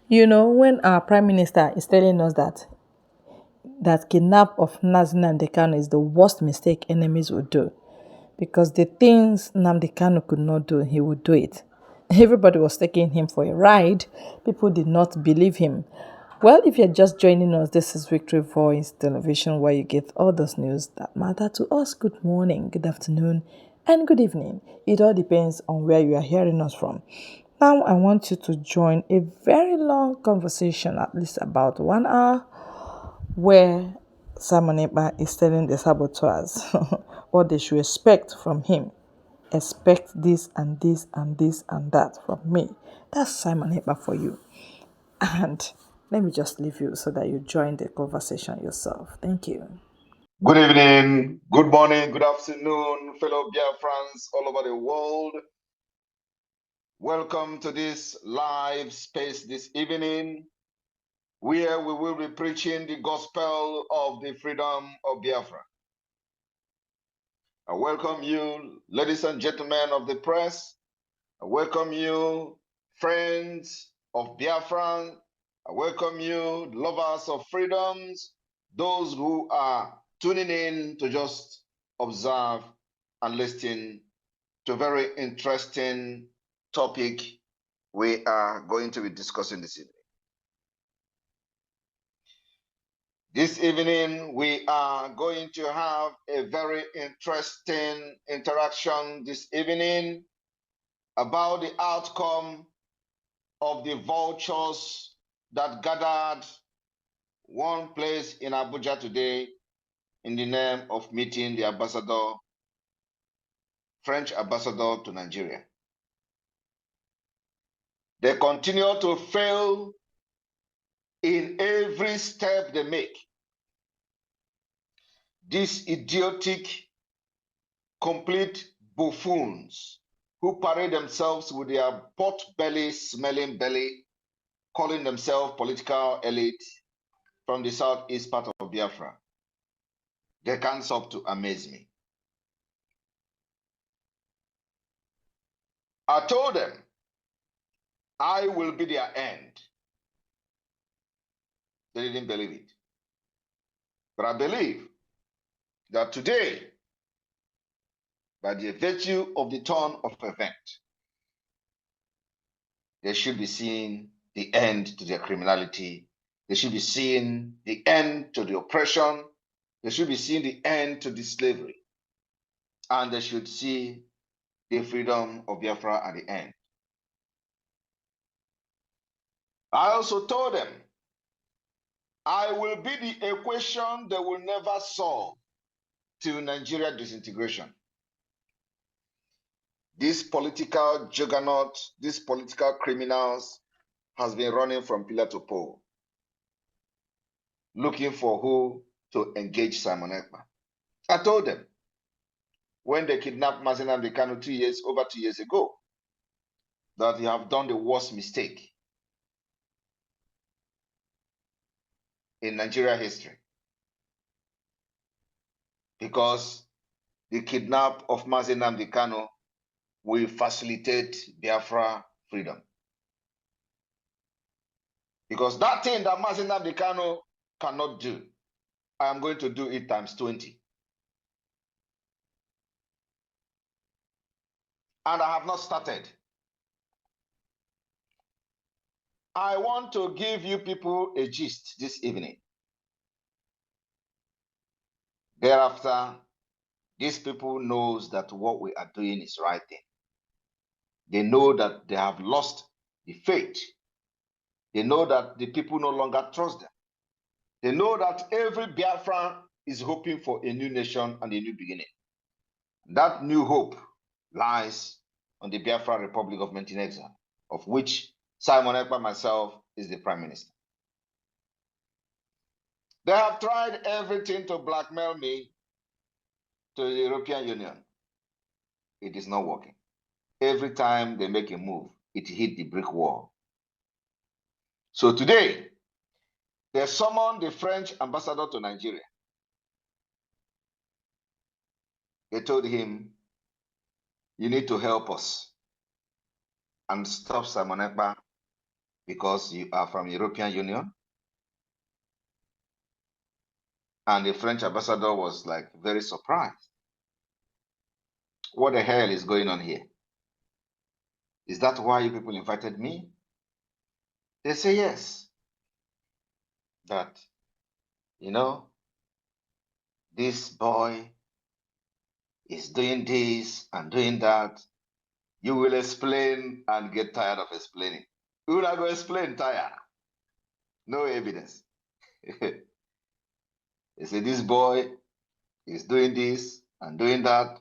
You know, when our prime minister is telling us that kidnap of Nnamdi Kanu is the worst mistake enemies would do, because the things Nnamdi Kanu could not do, he would do it. Everybody was taking him for a ride. People did not believe him. Well, if you're just joining us, this is Victory Voice Television, where you get all those news that matter to us. Good morning, good afternoon, and good evening. It all depends on where you are hearing us from. Now, I want you to join a very long conversation, at least about 1 hour, where Simon Ekpa is telling the saboteurs what they should expect from him. Expect this and this and this and that from me. That's Simon Ekpa for you. And let me just leave you so that you join the conversation yourself. Thank you. Good evening, good morning, good afternoon, fellow Biafrans all over the world. Welcome to this live space this evening, where we will be preaching the gospel of the freedom of Biafra. I welcome you, ladies and gentlemen of the press. I welcome you, friends of Biafran. I welcome you, lovers of freedoms, those who are tuning in to just observe and listen to a very interesting topic we are going to be discussing this evening. This evening, we are going to have a very interesting interaction this evening about the outcome of the vultures that gathered one place in Abuja today in the name of meeting the ambassador, French ambassador to Nigeria. They continue to fail in every step they make. These idiotic, complete buffoons who parade themselves with their pot belly, smelling belly, calling themselves political elite from the southeast part of Biafra. They can't stop to amaze me. I told them I will be their end. They didn't believe it. But I believe that today, by the virtue of the turn of event, they should be seeing the end to their criminality. They should be seeing the end to the oppression. They should be seeing the end to the slavery. And they should see the freedom of Biafra at the end. I also told them I will be the equation they will never solve to Nigeria disintegration. This political juggernaut, these political criminals has been running from pillar to pole, looking for who to engage Simon Ekpa. I told them when they kidnapped Nnamdi Kanu over 2 years ago, that they have done the worst mistake in Nigeria history, because the kidnap of Nnamdi Kanu will facilitate Biafra freedom. Because that thing that Nnamdi Kanu cannot do, I am going to do it times 20. And I have not started. I want to give you people a gist this evening. Thereafter, these people knows that what we are doing is right thing. They know that they have lost the faith. They know that the people no longer trust them. They know that every Biafran is hoping for a new nation and a new beginning. That new hope lies on the Biafra Republic of in exile, of which Simon Ekpa myself is the prime minister. They have tried everything to blackmail me to the European Union. It is not working. Every time they make a move, it hit the brick wall. So today, they summoned the French ambassador to Nigeria. They told him, you need to help us and stop Simon Ekpa because you are from European Union. And the French ambassador was like very surprised. What the hell is going on here? Is that why you people invited me? They say yes. That, you know, this boy is doing this and doing that. You will explain and get tired of explaining. You will not go explain, tired. No evidence. They say this boy is doing this and doing that.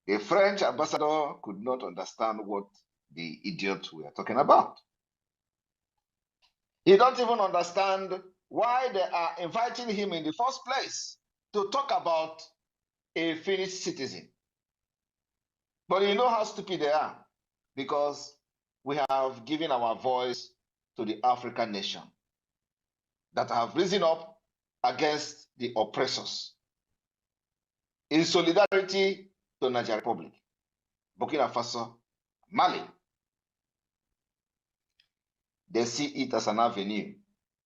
The French ambassador could not understand what the idiot we are talking about. He don't even understand why they are inviting him in the first place to talk about a Finnish citizen. But you know how stupid they are, because we have given our voice to the African nation that have risen up against the oppressors in solidarity to Nigeria Republic, Burkina Faso, Mali. They see it as an avenue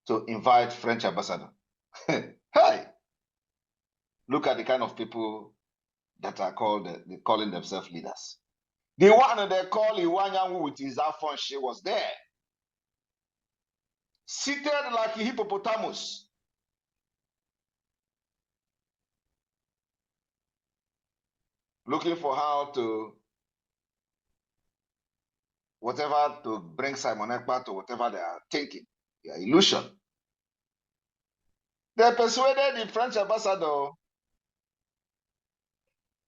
to invite French ambassador. Hey, look at the kind of people that are calling themselves leaders. The one they call Iwanyanwu with his Afon, she was there, seated like a hippopotamus, looking for how to bring Simon Ekpa to whatever they are thinking, their illusion. They persuaded the French ambassador.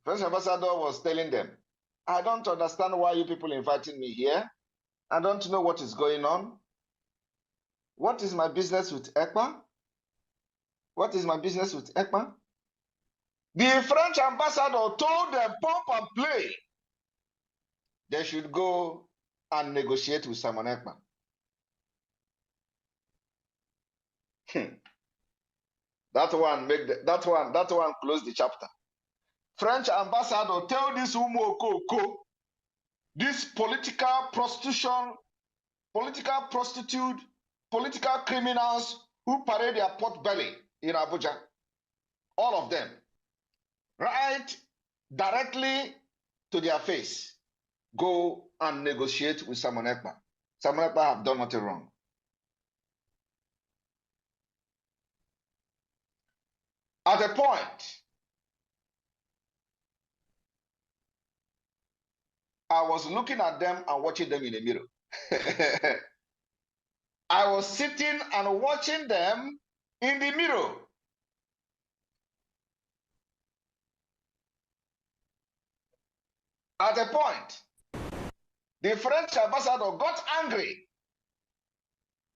French ambassador was telling them, I don't understand why you people inviting me here. I don't know what is going on. What is my business with Ekpa? What is my business with Ekpa? The French ambassador told them, pump and play, they should go and negotiate with Simon Ekpa. That one closed the chapter. French ambassador tell this Umokoko, this political prostitute, political criminals who parade their pot belly in Abuja, all of them, right directly to their face, go and negotiate with Simon Ekpa. Simon Ekpa have done nothing wrong. At a point, I was looking at them and watching them in the mirror. I was sitting and watching them in the mirror. At a point, the French ambassador got angry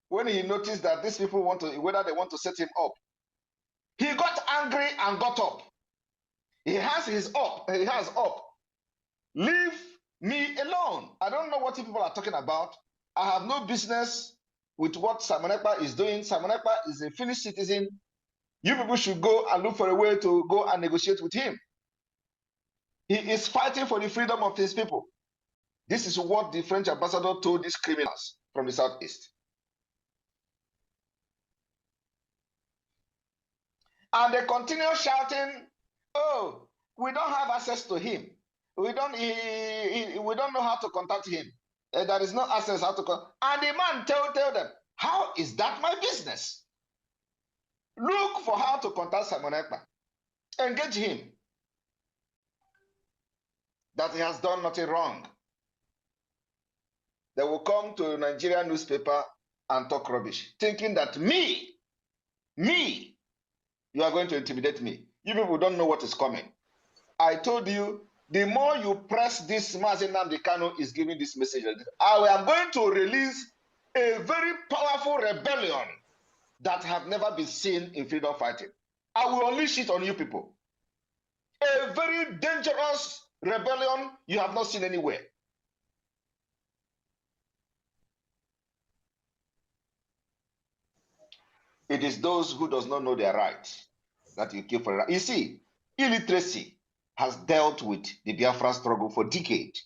when he noticed that these people whether they want to set him up. He got angry and got up. He has up. Leave me alone. I don't know what people are talking about. I have no business with what Simon Ekpa is doing. Simon Ekpa is a Finnish citizen. You people should go and look for a way to go and negotiate with him. He is fighting for the freedom of his people. This is what the French ambassador told these criminals from the southeast. And they continue shouting, oh, we don't have access to him. We don't know how to contact him. There is no access how to contact. And the man tell them, how is that my business? Look for how to contact Simon Ekpa. Engage him. That he has done nothing wrong. They will come to a Nigerian newspaper and talk rubbish, thinking that me, you are going to intimidate me. You people don't know what is coming. I told you, the more you press this, Nnamdi Kanu is giving this message. I am going to release a very powerful rebellion that have never been seen in freedom fighting. I will unleash it on you people. A very dangerous rebellion you have not seen anywhere. It is those who does not know their rights that you kill for right. You see, illiteracy has dealt with the Biafran struggle for decades.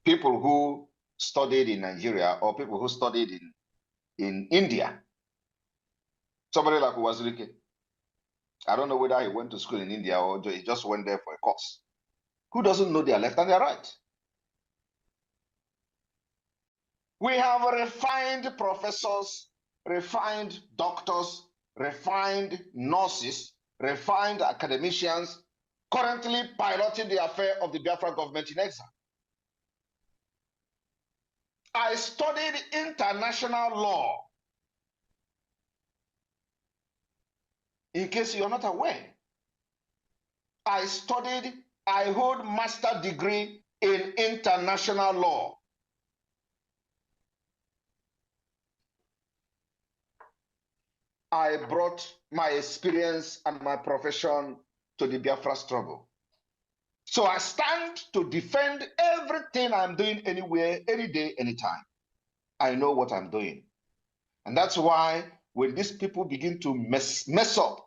People who studied in Nigeria or people who studied in India. Somebody like Wazirike. I don't know whether he went to school in India or he just went there for a course. Who doesn't know their left and their right? We have refined professors, refined doctors, refined nurses, refined academicians currently piloting the affair of the Biafra government in exile. I studied international law. In case you're not aware, I hold master degree in international law. I brought my experience and my profession to the Biafra struggle. So I stand to defend everything I'm doing anywhere, any day, anytime. I know what I'm doing. And that's why when these people begin to mess up,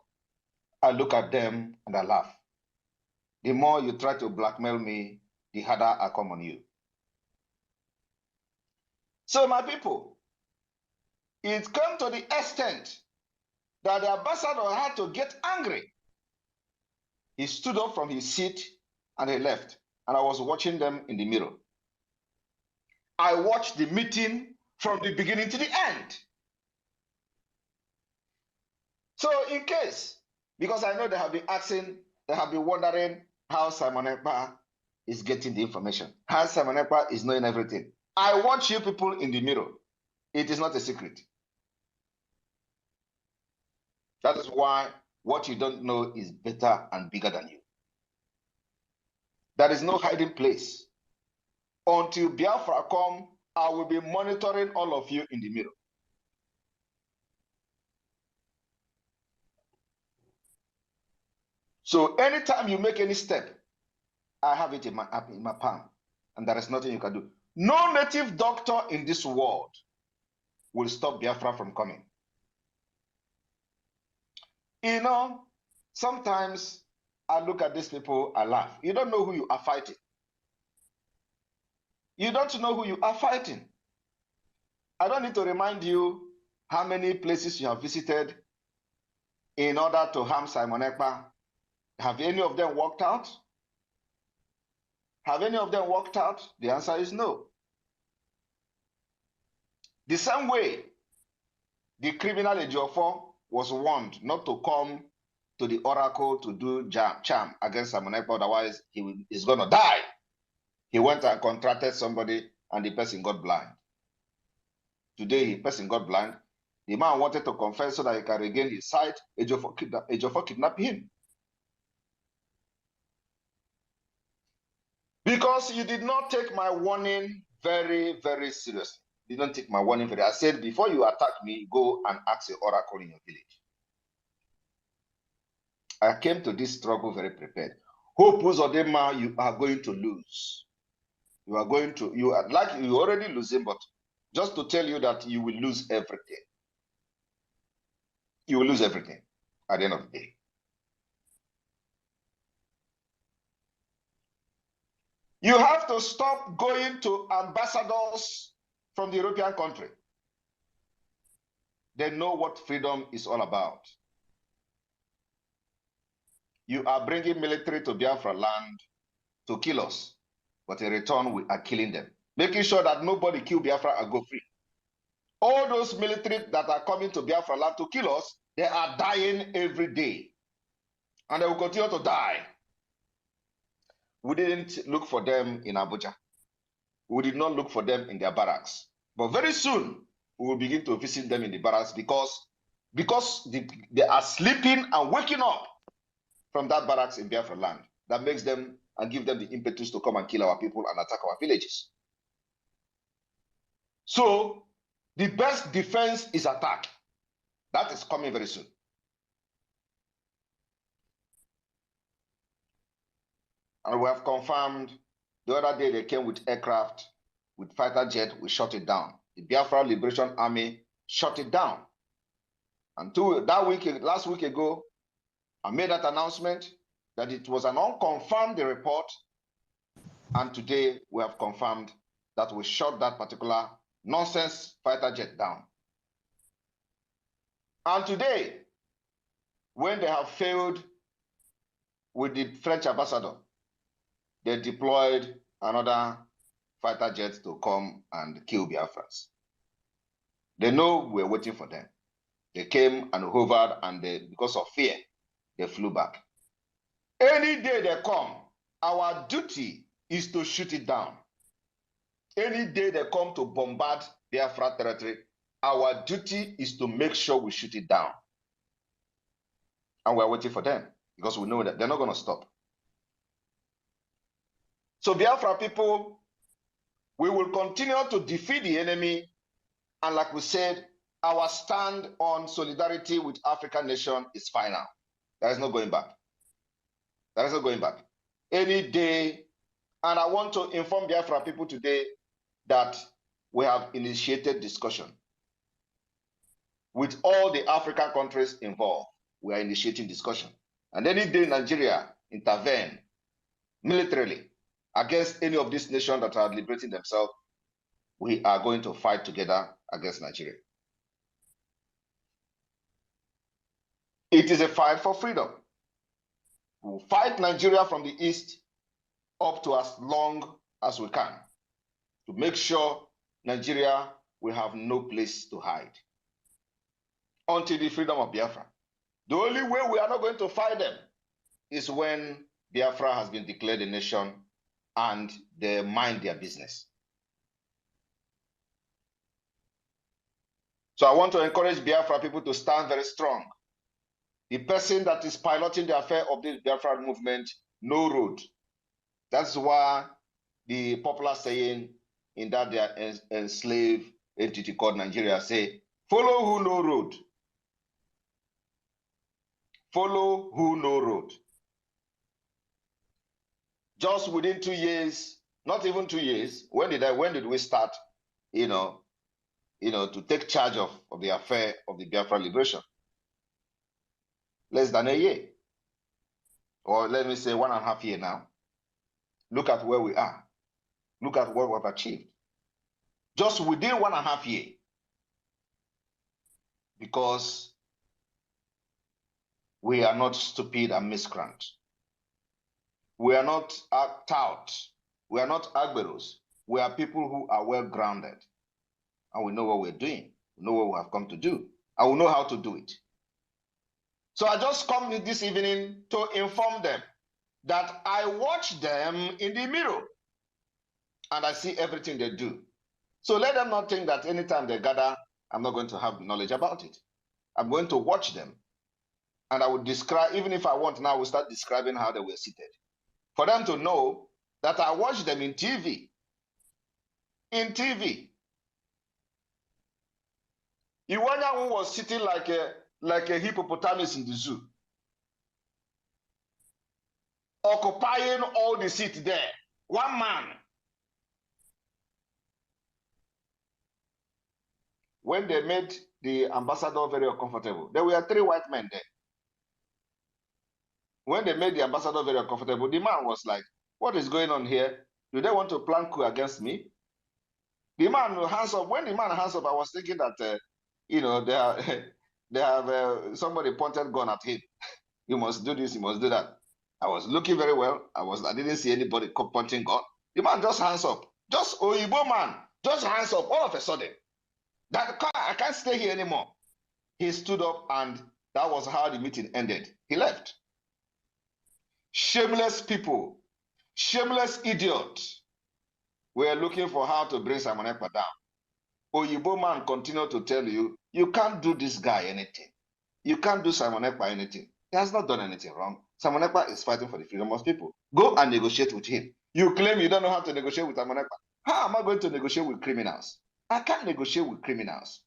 I look at them and I laugh. The more you try to blackmail me, the harder I come on you. So my people, it came to the extent that the ambassador had to get angry. He stood up from his seat and he left. And I was watching them in the mirror. I watched the meeting from the beginning to the end. So in case, because I know they have been asking, they have been wondering how Simon Ekpa is getting the information, how Simon Ekpa is knowing everything. I watch you people in the mirror. It is not a secret. That is why what you don't know is better and bigger than you. There is no hiding place. Until Biafra come, I will be monitoring all of you in the mirror. So anytime you make any step, I have it in my palm, and there is nothing you can do. No native doctor in this world will stop Biafra from coming. You know, sometimes I look at these people, I laugh. You don't know who you are fighting. You don't know who you are fighting. I don't need to remind you how many places you have visited in order to harm Simon Ekpa. Have any of them worked out? Have any of them worked out? The answer is no. The same way the criminal Ejiofor was warned not to come to the oracle to do charm against Simon Ekpa, otherwise he's going to die. He went and contracted somebody and the person got blind. Today, the person got blind. The man wanted to confess so that he can regain his sight. Ejiofor kidnapped him. Because you did not take my warning very, very seriously. You don't take my warning very. I said, before you attack me, go and ask the oracle in your village. I came to this struggle very prepared. Hope Uzodema, you are going to lose. You are going to, you are like you already losing, but just to tell you that you will lose everything. You will lose everything at the end of the day. You have to stop going to ambassadors from the European country. They know what freedom is all about. You are bringing military to Biafra land to kill us, but in return, we are killing them, making sure that nobody kill Biafra and go free. All those military that are coming to Biafra land to kill us, they are dying every day, and they will continue to die. We didn't look for them in Abuja. We did not look for them in their barracks. But very soon, we will begin to visit them in the barracks because they are sleeping and waking up from that barracks in Biafra land. That makes them and give them the impetus to come and kill our people and attack our villages. So the best defense is attack. That is coming very soon. And we have confirmed the other day they came with aircraft, with fighter jet, we shot it down. The Biafra Liberation Army shot it down. And last week ago, I made that announcement that it was an unconfirmed report. And today we have confirmed that will shut that particular nonsense fighter jet down. And today, when they have failed with the French ambassador, they deployed another fighter jet to come and kill Biafrans. They know we're waiting for them. They came and hovered, and because of fear, they flew back. Any day they come, our duty is to shoot it down. Any day they come to bombard Biafra territory, our duty is to make sure we shoot it down. And we're waiting for them because we know that they're not going to stop. So Biafra people, we will continue to defeat the enemy. And like we said, our stand on solidarity with African nation is final. There is no going back. There is no going back. Any day, and I want to inform Biafra people today that we have initiated discussion with all the African countries involved. We are initiating discussion. And any day Nigeria intervene militarily against any of these nations that are liberating themselves, we are going to fight together against Nigeria. It is a fight for freedom. We will fight Nigeria from the east up to as long as we can to make sure Nigeria will have no place to hide until the freedom of Biafra. The only way we are not going to fight them is when Biafra has been declared a nation and they mind their business. So I want to encourage Biafra people to stand very strong. The person that is piloting the affair of this Biafra movement, no road. That's why the popular saying in that they are enslaved entity called Nigeria say, follow who no road. Follow who no road. Just within 2 years, not even 2 years, when did we start, to take charge of the affair of the Biafra liberation? Less than a year. Or let me say 1.5 years now. Look at where we are. Look at what we've achieved. Just within 1.5 years. Because we are not stupid and miscreant. We are not tout. We are not agberos. We are people who are well grounded. And we know what we're doing. We know what we have come to do. And we know how to do it. So I just come this evening to inform them that I watch them in the mirror and I see everything they do. So let them not think that anytime they gather, I'm not going to have knowledge about it. I'm going to watch them. And I will describe, even if I want now, I will start describing how they were seated. For them to know that I watch them in TV. In TV. Iwanya was sitting like a hippopotamus in the zoo. Occupying all the seat there. One man. When they made the ambassador very uncomfortable, there were 3 white men there. When they made the ambassador very uncomfortable, the man was like, what is going on here? Do they want to plan coup against me? The man hands up. When the man hands up, I was thinking that, they have somebody pointed gun at him. You must do this, you must do that. I was looking very well. I didn't see anybody pointing gun. The man just hands up. Just Oyibo man, just hands up all of a sudden. That car, I can't stay here anymore. He stood up and that was how the meeting ended. He left. Shameless people, shameless idiots. We are looking for how to bring Simon Ekpa down. Oyibo man continued to tell you, you can't do this guy anything. You can't do Simon Ekpa anything. He has not done anything wrong. Simon Ekpa is fighting for the freedom of people. Go and negotiate with him. You claim you don't know how to negotiate with Simon Ekpa. How am I going to negotiate with criminals? I can't negotiate with criminals.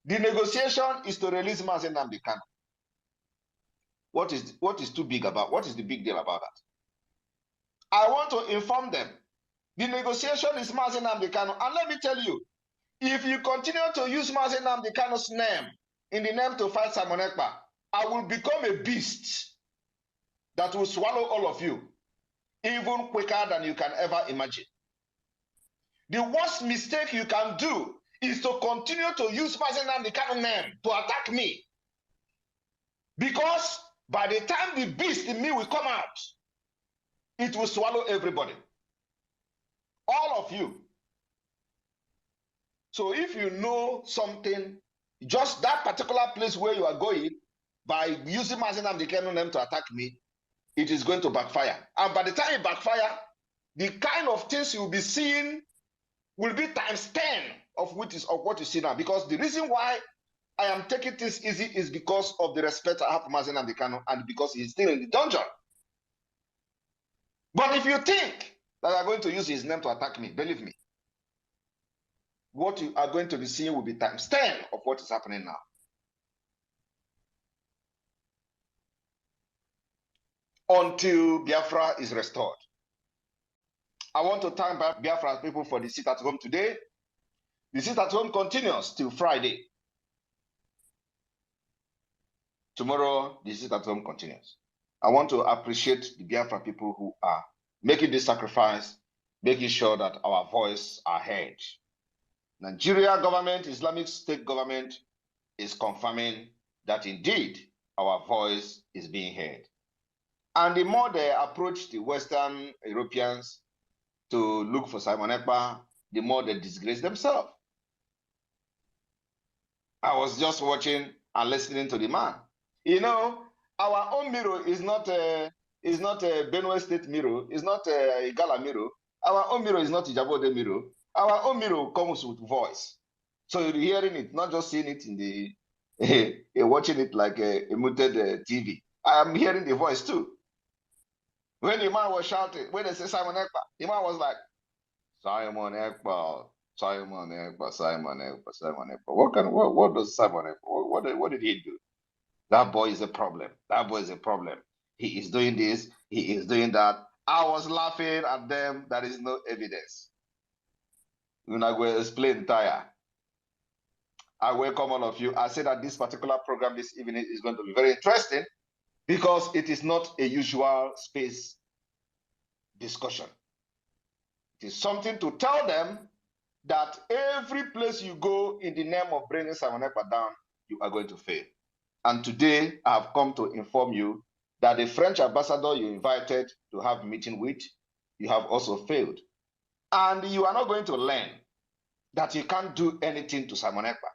The negotiation is to release Nnamdi Kanu. What is too big about? What is the big deal about that? I want to inform them. The negotiation is Nnamdi Kanu. And let me tell you, if you continue to use Nnamdi Kanu's name in the name to fight Simon Ekpa, I will become a beast that will swallow all of you, even quicker than you can ever imagine. The worst mistake you can do is to continue to use Nnamdi Kanu name to attack me. Because by the time the beast in me will come out, it will swallow everybody. All of you. So if you know something, just that particular place where you are going, by using Nnamdi Kanu name to attack me, it is going to backfire. And by the time it backfire, the kind of things you'll be seeing will be times 10 of what you see now. Because the reason why I am taking this easy is because of the respect I have for Nnamdi Kanu and because he's still in the dungeon. But if you think that you are going to use his name to attack me, believe me, what you are going to be seeing will be times 10 of what is happening now. Until Biafra is restored. I want to thank Biafra people for the sit at home today. The sit at home continues till Friday. Tomorrow, the sit at home continues. I want to appreciate the Biafra people who are making this sacrifice, making sure that our voice are heard. Nigeria government, Islamic State government is confirming that indeed our voice is being heard. And the more they approach the Western Europeans to look for Simon Ekpa, the more they disgrace themselves. I was just watching and listening to the man. You know, our own mirror is not a Benue State mirror, it's not a Igala mirror. Our own mirror is not Ijabode mirror. Our own mirror comes with voice. So you're hearing it, not just seeing it in the, watching it like a muted TV. I am hearing the voice too. When the man was shouting, when they say Simon Ekpa, the man was like, Simon Ekpa, Simon Ekpa, Simon Ekpa, Simon Ekpa. What does Simon Ekpa, what did he do? That boy is a problem. That boy is a problem. He is doing this, he is doing that. I was laughing at them. There is no evidence. We're not going to explain entire. I welcome all of you. I say that this particular program this evening is going to be very interesting because it is not a usual space discussion. It is something to tell them that every place you go in the name of bringing Simon Ekpa down, you are going to fail. And today I have come to inform you that the French ambassador you invited to have a meeting with, you have also failed. And you are not going to learn that you can't do anything to Simon Ekpa.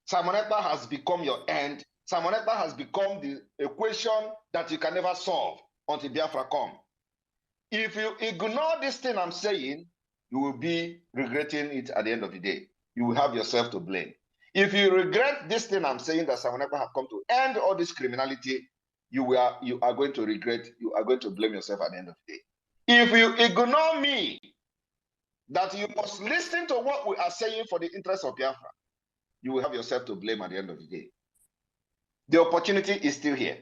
Simon Ekpa has become your end. Simon Ekpa has become the equation that you can never solve until Biafra come. If you ignore this thing I'm saying, you will be regretting it at the end of the day. You will have yourself to blame. If you regret this thing I'm saying that Simon Ekpa have come to end all this criminality, you are going to regret, you are going to blame yourself at the end of the day. If you ignore me, that you must listen to what we are saying for the interest of Biafra, you will have yourself to blame at the end of the day. The opportunity is still here.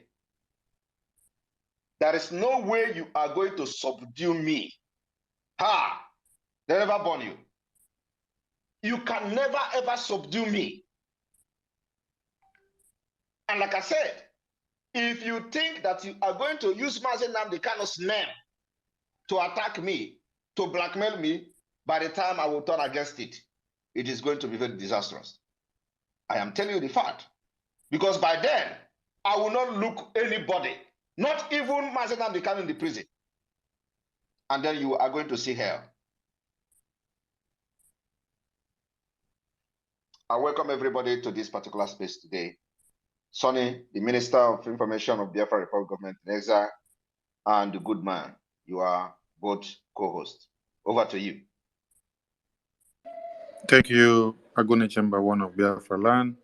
There is no way you are going to subdue me. Ha! They never born you. You can never ever subdue me. And like I said, if you think that you are going to use Nnamdi Kanu's name to attack me, to blackmail me, by the time I will turn against it, it is going to be very disastrous. I am telling you the fact. Because by then, I will not look anybody, not even Nnamdi Kanu in the prison. And then you are going to see hell. I welcome everybody to this particular space today. Sonny, the Minister of Information of Biafra Republic Government in Exile, and the good man, you are both co-hosts. Over to you. Thank you, Agone Chamber One of Biafra Land,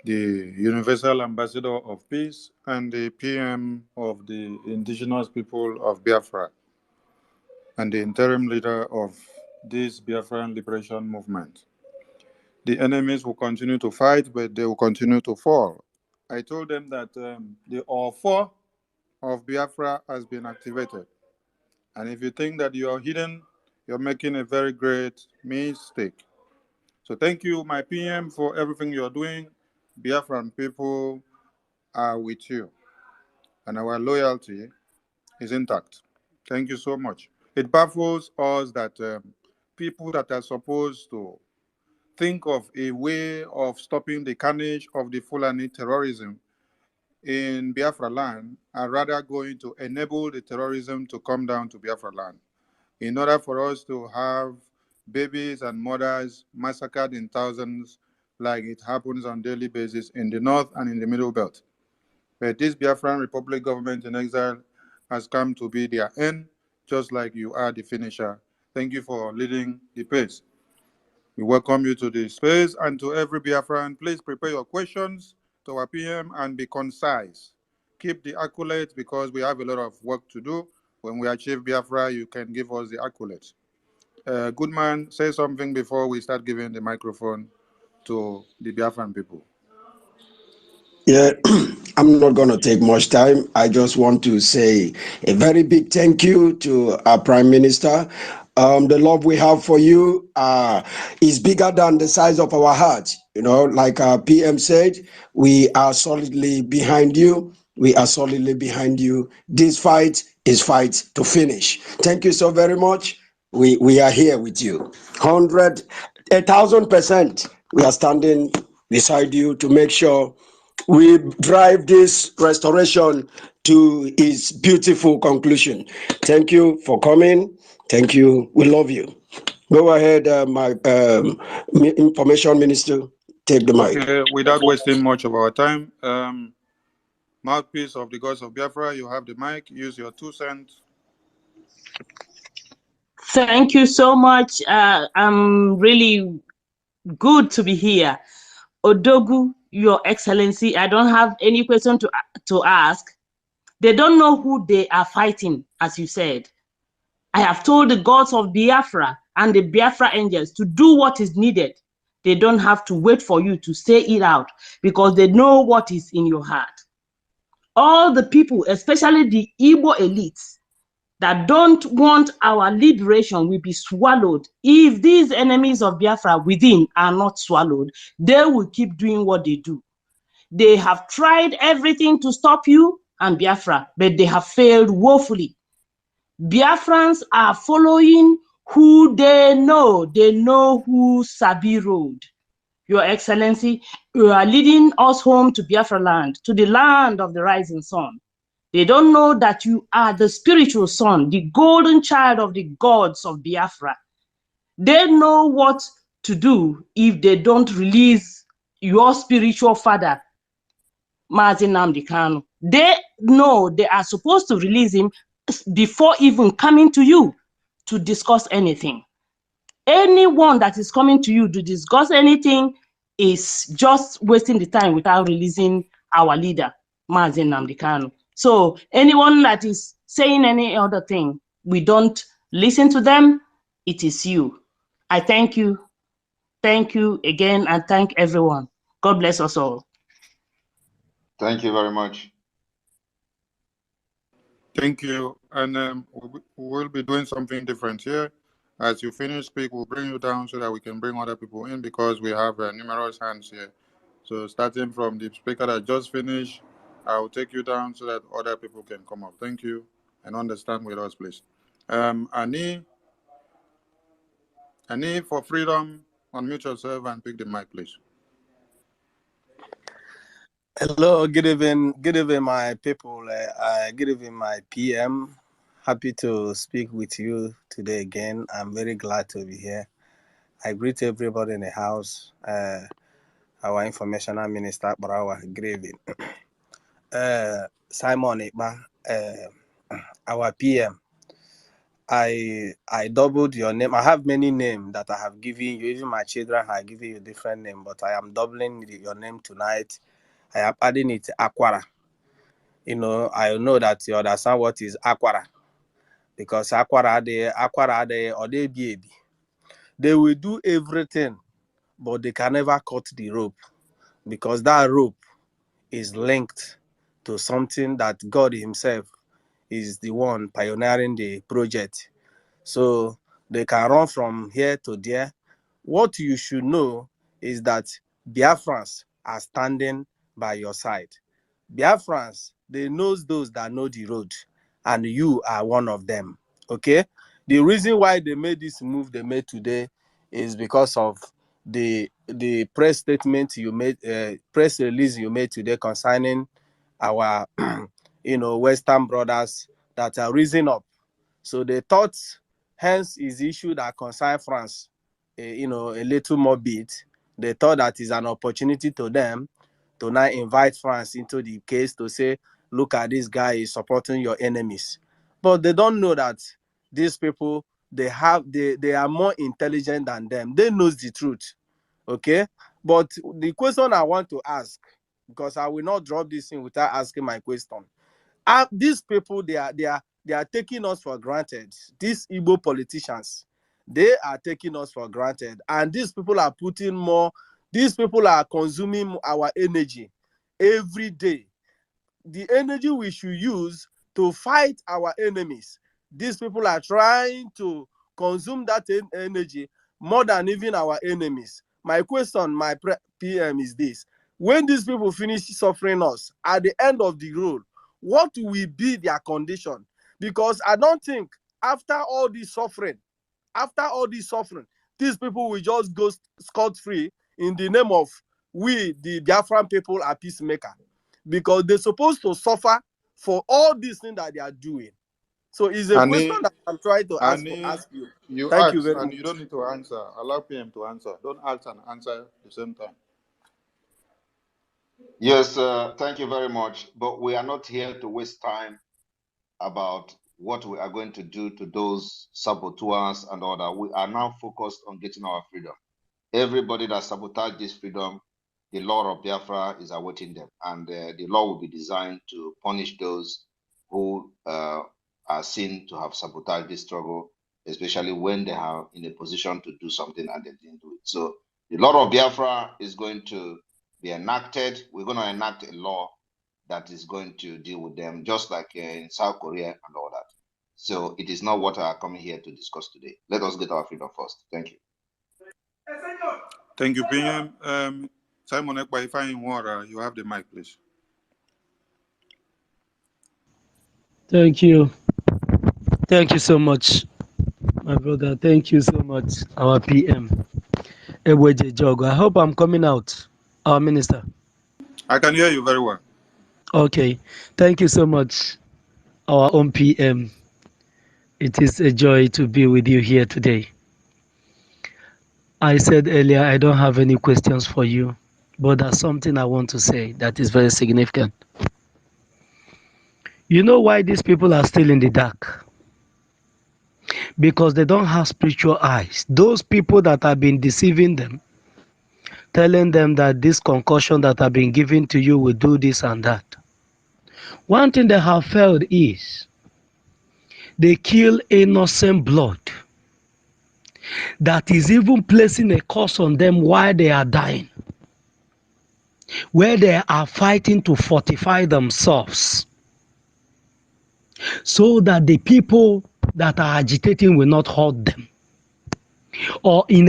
the Universal Ambassador of Peace, and the PM of the Indigenous People of Biafra, and the interim leader of this Biafran Liberation Movement. The enemies will continue to fight, but they will continue to fall. I told them that the offer of Biafra has been activated. And if you think that you are hidden, you're making a very great mistake. So thank you, my PM, for everything you're doing. Biafran people are with you. And our loyalty is intact. Thank you so much. It baffles us that people that are supposed to think of a way of stopping the carnage of the Fulani terrorism in Biafra land are rather going to enable the terrorism to come down to Biafra land in order for us to have babies and mothers massacred in thousands like it happens on a daily basis in the north and in the middle belt. But this Biafran Republic government in exile has come to be their end, just like you are the finisher. Thank you for leading the pace. We welcome you to the space, and to every Biafran, please prepare your questions to our PM and be concise. Keep the accolades because we have a lot of work to do. When we achieve Biafra, you can give us the accolades. Good man, say something before we start giving the microphone to the Biafran people. Yeah, I'm not going to take much time. I just want to say a very big thank you to our Prime Minister. The love we have for you is bigger than the size of our heart. You know, like our PM said, we are solidly behind you. We are solidly behind you. This fight is fight to finish. Thank you so very much. We are here with you. 1,000%. We are standing beside you to make sure we drive this restoration to its beautiful conclusion. Thank you for coming. Thank you. We love you. Go ahead, my information minister. Take the mic. Okay, without wasting much of our time, mouthpiece of the gods of Biafra, you have the mic. Use your 2 cents. Thank you so much. I'm really good to be here. Odogu, Your Excellency, I don't have any question to ask. They don't know who they are fighting, as you said. I have told the gods of Biafra and the Biafra angels to do what is needed. They don't have to wait for you to say it out because they know what is in your heart. All the people, especially the Igbo elites, that don't want our liberation will be swallowed. If these enemies of Biafra within are not swallowed, they will keep doing what they do. They have tried everything to stop you and Biafra, but they have failed woefully. Biafrans are following who they know. They know who Sabi road. Your Excellency, you are leading us home to Biafra land, to the land of the rising sun. They don't know that you are the spiritual son, the golden child of the gods of Biafra. They know what to do if they don't release your spiritual father, Nnamdi Kanu. They know they are supposed to release him before even coming to you to discuss anything. Anyone that is coming to you to discuss anything is just wasting the time without releasing our leader, Nnamdi Kanu. So anyone that is saying any other thing, we don't listen to them. It is you. I thank you. Thank you again, and thank everyone. God bless us all. Thank you very much. Thank you. And we'll be doing something different here. As you finish speak, we'll bring you down so that we can bring other people in because we have numerous hands here. So starting from the speaker that just finished, I'll take you down so that other people can come up. Thank you. And understand with us, please. Ani, for freedom, unmute yourself and pick the mic, please. Hello, good evening, my people. Good evening, my PM. Happy to speak with you today again. I'm very glad to be here. I greet everybody in the house. Our informational minister, Barawa, good evening. Simon Ekpa, our PM. I doubled your name. I have many names that I have given you. Even my children have given you different names, but I am doubling your name tonight. I am adding it Aquara. You know, I know that you understand what is Aquara. Because Aquara, or they baby. They will do everything, but they can never cut the rope. Because that rope is linked to something that God himself is the one pioneering the project. So they can run from here to there. What you should know is that Biafrans are standing by your side. Biafrans, they know those that know the road, and you are one of them. Okay? The reason why they made this move they made today is because of the press statement you made, press release you made today concerning our Western brothers that are rising up. So they thought, hence is issue that concern France, a little more bit. They thought that is an opportunity to them to now invite France into the case to say, look at this guy is supporting your enemies. But they don't know that these people, they are more intelligent than them. They knows the truth. Okay. But the question I want to ask, because I will not drop this in without asking my question. These people, they are taking us for granted. These Igbo politicians, they are taking us for granted. And these people are these people are consuming our energy every day. The energy we should use to fight our enemies, these people are trying to consume that energy more than even our enemies. My question, my PM is this: when these people finish suffering us at the end of the road, what will be their condition? Because I don't think after all this suffering, these people will just go scot-free in the name of we, the Biafran people, are peacemaker. Because they're supposed to suffer for all these things that they are doing. So it's a question that I'm trying to ask you. You Thank you ask, very and much. you don't need to answer. Allow PM to answer. Don't ask and answer at the same time. Yes, thank you very much. But we are not here to waste time about what we are going to do to those saboteurs and all that. We are now focused on getting our freedom. Everybody that sabotaged this freedom, the law of Biafra is awaiting them. And the law will be designed to punish those who are seen to have sabotaged this struggle, especially when they are in a position to do something and they didn't do it. So the law of Biafra is going to be enacted. We're going to enact a law that is going to deal with them, just like in South Korea and all that. So it is not what I are coming here to discuss today. Let us get our freedom first. Thank you. Thank you, PM. Simon Ekpa, if I water, you have the mic, please. Thank you. Thank you so much, my brother. Thank you so much, our PM. Eweje Jogo. I hope I'm coming out, our minister. I can hear you very well. Okay. Thank you so much, our own PM. It is a joy to be with you here today. I said earlier I don't have any questions for you, but there's something I want to say that is very significant. You know why these people are still in the dark? Because they don't have spiritual eyes. Those people that have been deceiving them, telling them that this concussion that have been given to you will do this and that. One thing they have failed is they kill innocent blood that is even placing a curse on them while they are dying, where they are fighting to fortify themselves so that the people that are agitating will not hurt them, or in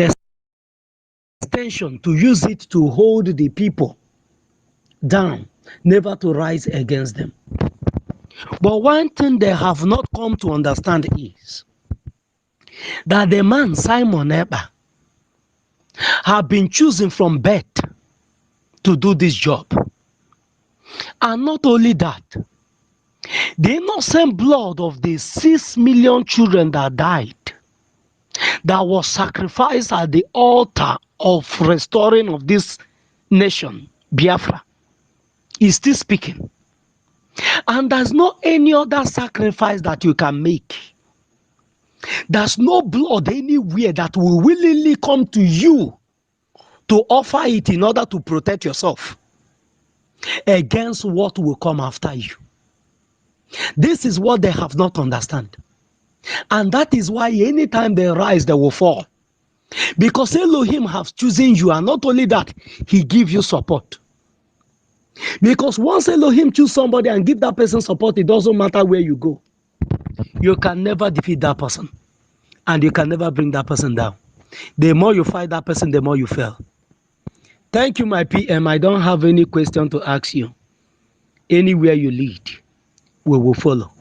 extension to use it to hold the people down, never to rise against them. But one thing they have not come to understand is that the man Simon Ekpa have been chosen from birth to do this job. And not only that, the innocent blood of the 6 million children that died, that was sacrificed at the altar of restoring of this nation, Biafra, is still speaking. And there's no any other sacrifice that you can make. There's no blood anywhere that will willingly come to you to offer it in order to protect yourself against what will come after you. This is what they have not understand. And that is why anytime they rise, they will fall. Because Elohim has chosen you, and not only that, he gives you support. Because once Elohim choose somebody and give that person support, it doesn't matter where you go. You can never defeat that person. And you can never bring that person down. The more you fight that person, the more you fail. Thank you, my PM. I don't have any question to ask you. Anywhere you lead, we will follow.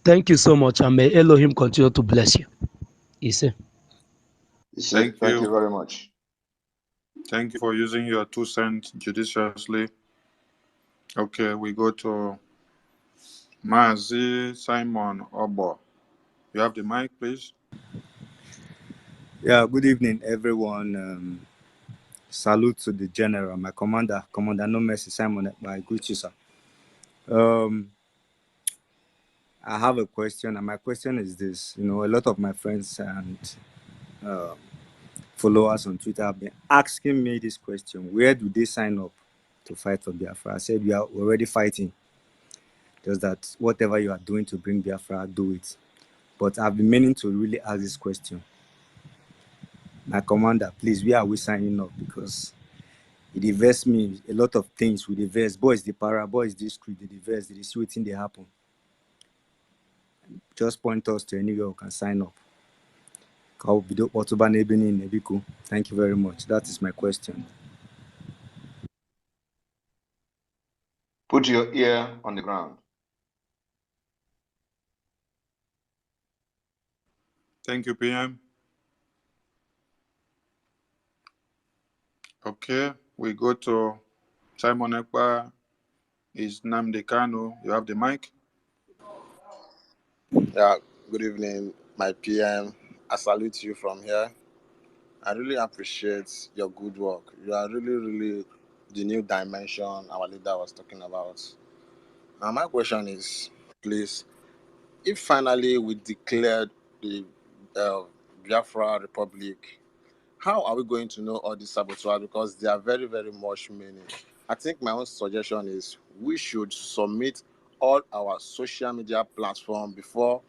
Thank you so much, and may Elohim continue to bless you. Ise. Thank Thank you. you very much. Thank you for using your 2 cents judiciously. Okay, we go to Mazi Simon Obo. You have the mic, please. Yeah, good evening, everyone. Salute to the general, my commander, Commander No Mercy Simon Ekpa. I greet you, sir. I have a question, and my question is this: a lot of my friends and followers on Twitter have been asking me this question: where do they sign up to fight for Biafra? I said we are already fighting. Just that whatever you are doing to bring Biafra, do it. But I've been meaning to really ask this question. My commander, please, where are we signing up? Because it diverts me a lot of things with the verse. Boys, the para, boys, this creed, the verse, the see thing they happen. Just point us to anywhere we can sign up. Thank you very much. That is my question. Put your ear on the ground. Thank you, PM. Okay, we go to Simon Ekpa. Is Nnamdi Kanu. You have the mic. Yeah, good evening, my PM. I salute you from here. I really appreciate your good work. You are really the new dimension our leader was talking about. Now, my question is, please, if finally we declared the Biafra Republic, how are we going to know all these saboteurs? Because they are very much many. I think my own suggestion is we should submit all our social media platform before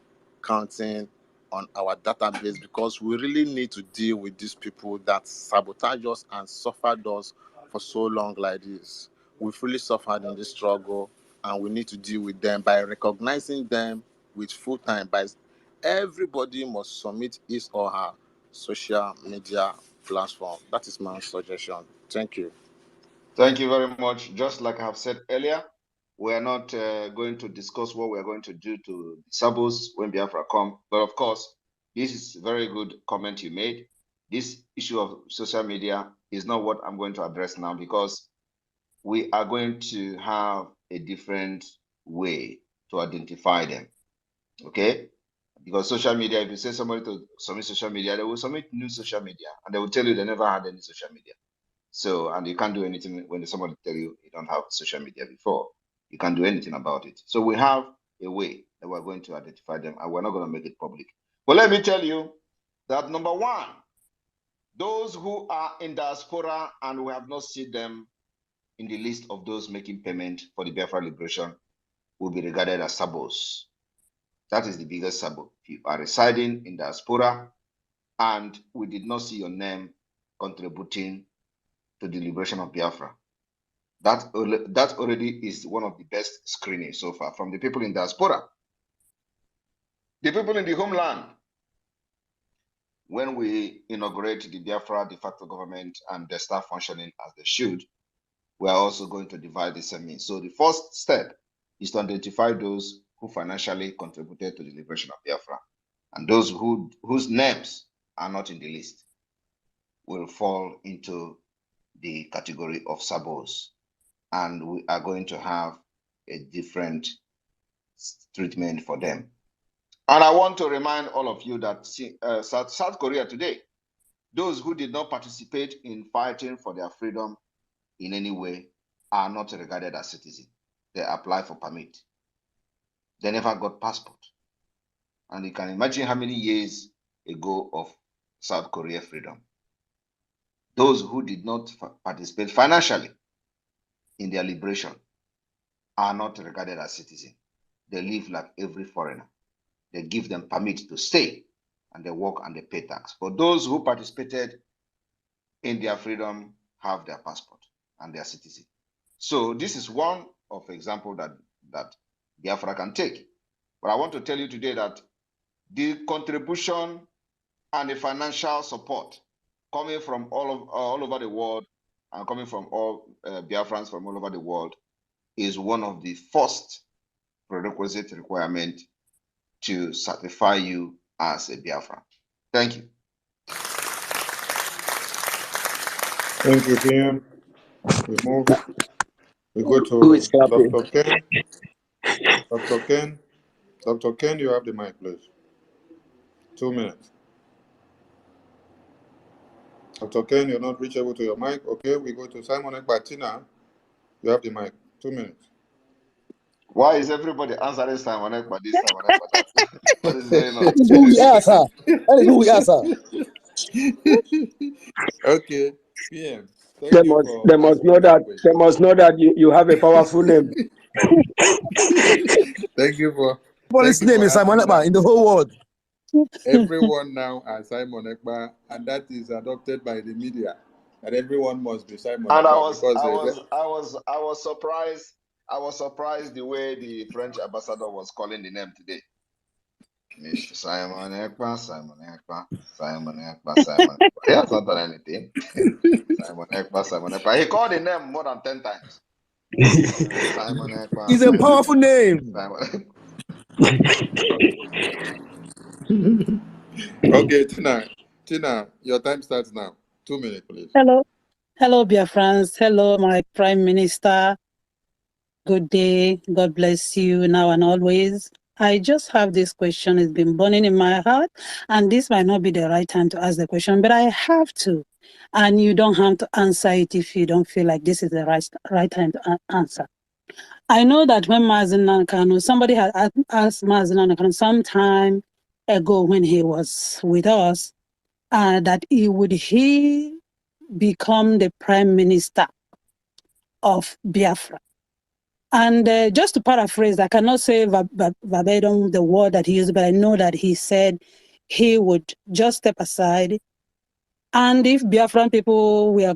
counting on our database, because we really need to deal with these people that sabotage us and suffered us for so long like this. We've really suffered in this struggle, and we need to deal with them by recognizing them with full time. By everybody must submit his or her social media platform. That is my suggestion. Thank you. Thank you very much. Just like I have said earlier, we are not going to discuss what we are going to do to the Sabos when Biafra come. But of course, this is a very good comment you made. This issue of social media is not what I'm going to address now, because we are going to have a different way to identify them. Okay? Because social media, if you say somebody to submit social media, they will submit new social media and they will tell you they never had any social media. So, and you can't do anything when somebody tell you you don't have social media before. You can't do anything about it. So we have a way that we're going to identify them, and we're not going to make it public. But let me tell you that number one, those who are in diaspora and we have not seen them in the list of those making payment for the Biafra liberation will be regarded as sabos. That is the biggest sabo. If you are residing in diaspora and we did not see your name contributing to the liberation of Biafra, that already is one of the best screening so far from the people in diaspora. The people in the homeland, when we inaugurate the Biafra de facto government and they start functioning as they should, we are also going to divide the same means. So the first step is to identify those who financially contributed to the liberation of Biafra, and those whose names are not in the list will fall into the category of sabos, and we are going to have a different treatment for them. And I want to remind all of you that South Korea today, those who did not participate in fighting for their freedom in any way are not regarded as citizens. They apply for permit. They never got passport. And you can imagine how many years ago of South Korea freedom. Those who did not participate financially in their liberation are not regarded as citizens. They live like every foreigner. They give them permit to stay, and they work and they pay tax. But those who participated in their freedom have their passport and they are citizens. So this is one of example that Biafra can take. But I want to tell you today that the contribution and the financial support coming from all over the world and coming from all Biafrans from all over the world is one of the first prerequisite requirement to certify you as a Biafran. Thank you. Thank you, PM. We move. We go Who is to clapping? Dr. Ken. Dr. Ken. Dr. Ken, you have the mic, please. 2 minutes. Dr. Ken, you're not reachable to your mic. Okay, we go to Simon Ekpa. Tina, you have the mic. 2 minutes. Why is everybody answering Simon Ekpa this, Simon Ekpa that? What is going on? That is who we are, sir. That is who we are, sir. Okay, PM. They Thank you must, for they must asking know that that they question. must know that you have a powerful name. Thank you for Police name is Simon asking Ekpa that in the whole question. world. Everyone now are Simon Ekpa, and that is adopted by the media. And everyone must be Simon And Ekpa because I was surprised. I was surprised the way the French ambassador was calling the name today. Mr. Simon Ekpa, Simon Ekpa, Simon Ekpa, Simon Ekpa. He has not done anything. Simon Ekpa, Simon Ekpa. He called the name more than 10 times. Simon Ekpa, It's a Simon powerful Ekpa, name. Simon Ekpa. Okay, Tina, your time starts now. 2 minutes, please. Hello. Hello, Biafrans. Hello, my Prime Minister. Good day. God bless you now and always. I just have this question. It's been burning in my heart, and this might not be the right time to ask the question, but I have to. And you don't have to answer it if you don't feel like this is the right time to answer. I know that when Mazen Nankano, somebody had asked Mazen Nankano some time ago when he was with us, that would he become the Prime Minister of Biafra. And just to paraphrase, I cannot say verbatim the word that he used, but I know that he said he would just step aside. And if Biafran people were,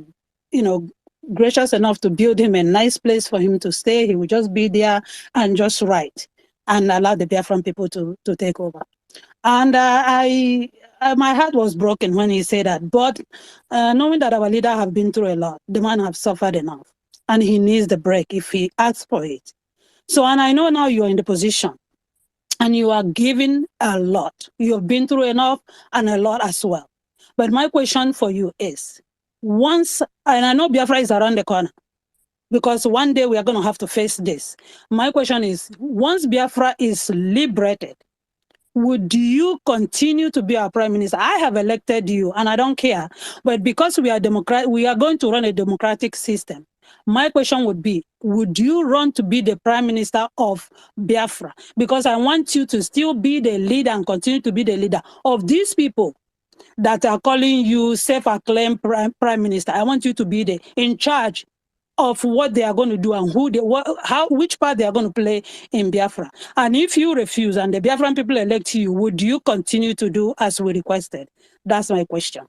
gracious enough to build him a nice place for him to stay, he would just be there and just write and allow the Biafran people to take over. And my heart was broken when he said that. But knowing that our leader have been through a lot, the man have suffered enough, and he needs the break if he asks for it. So, and I know now you are in the position, and you are giving a lot. You have been through enough and a lot as well. But my question for you is, once, and I know Biafra is around the corner, because one day we are going to have to face this. My question is, once Biafra is liberated, would you continue to be our prime minister? I have elected you and I don't care. But because we are we are going to run a democratic system. My question would be, would you run to be the prime minister of Biafra? Because I want you to still be the leader and continue to be the leader of these people that are calling you self-acclaimed prime minister. I want you to be in charge of what they are going to do and which part they are going to play in Biafra. And if you refuse and the Biafran people elect you, would you continue to do as we requested? That's my question.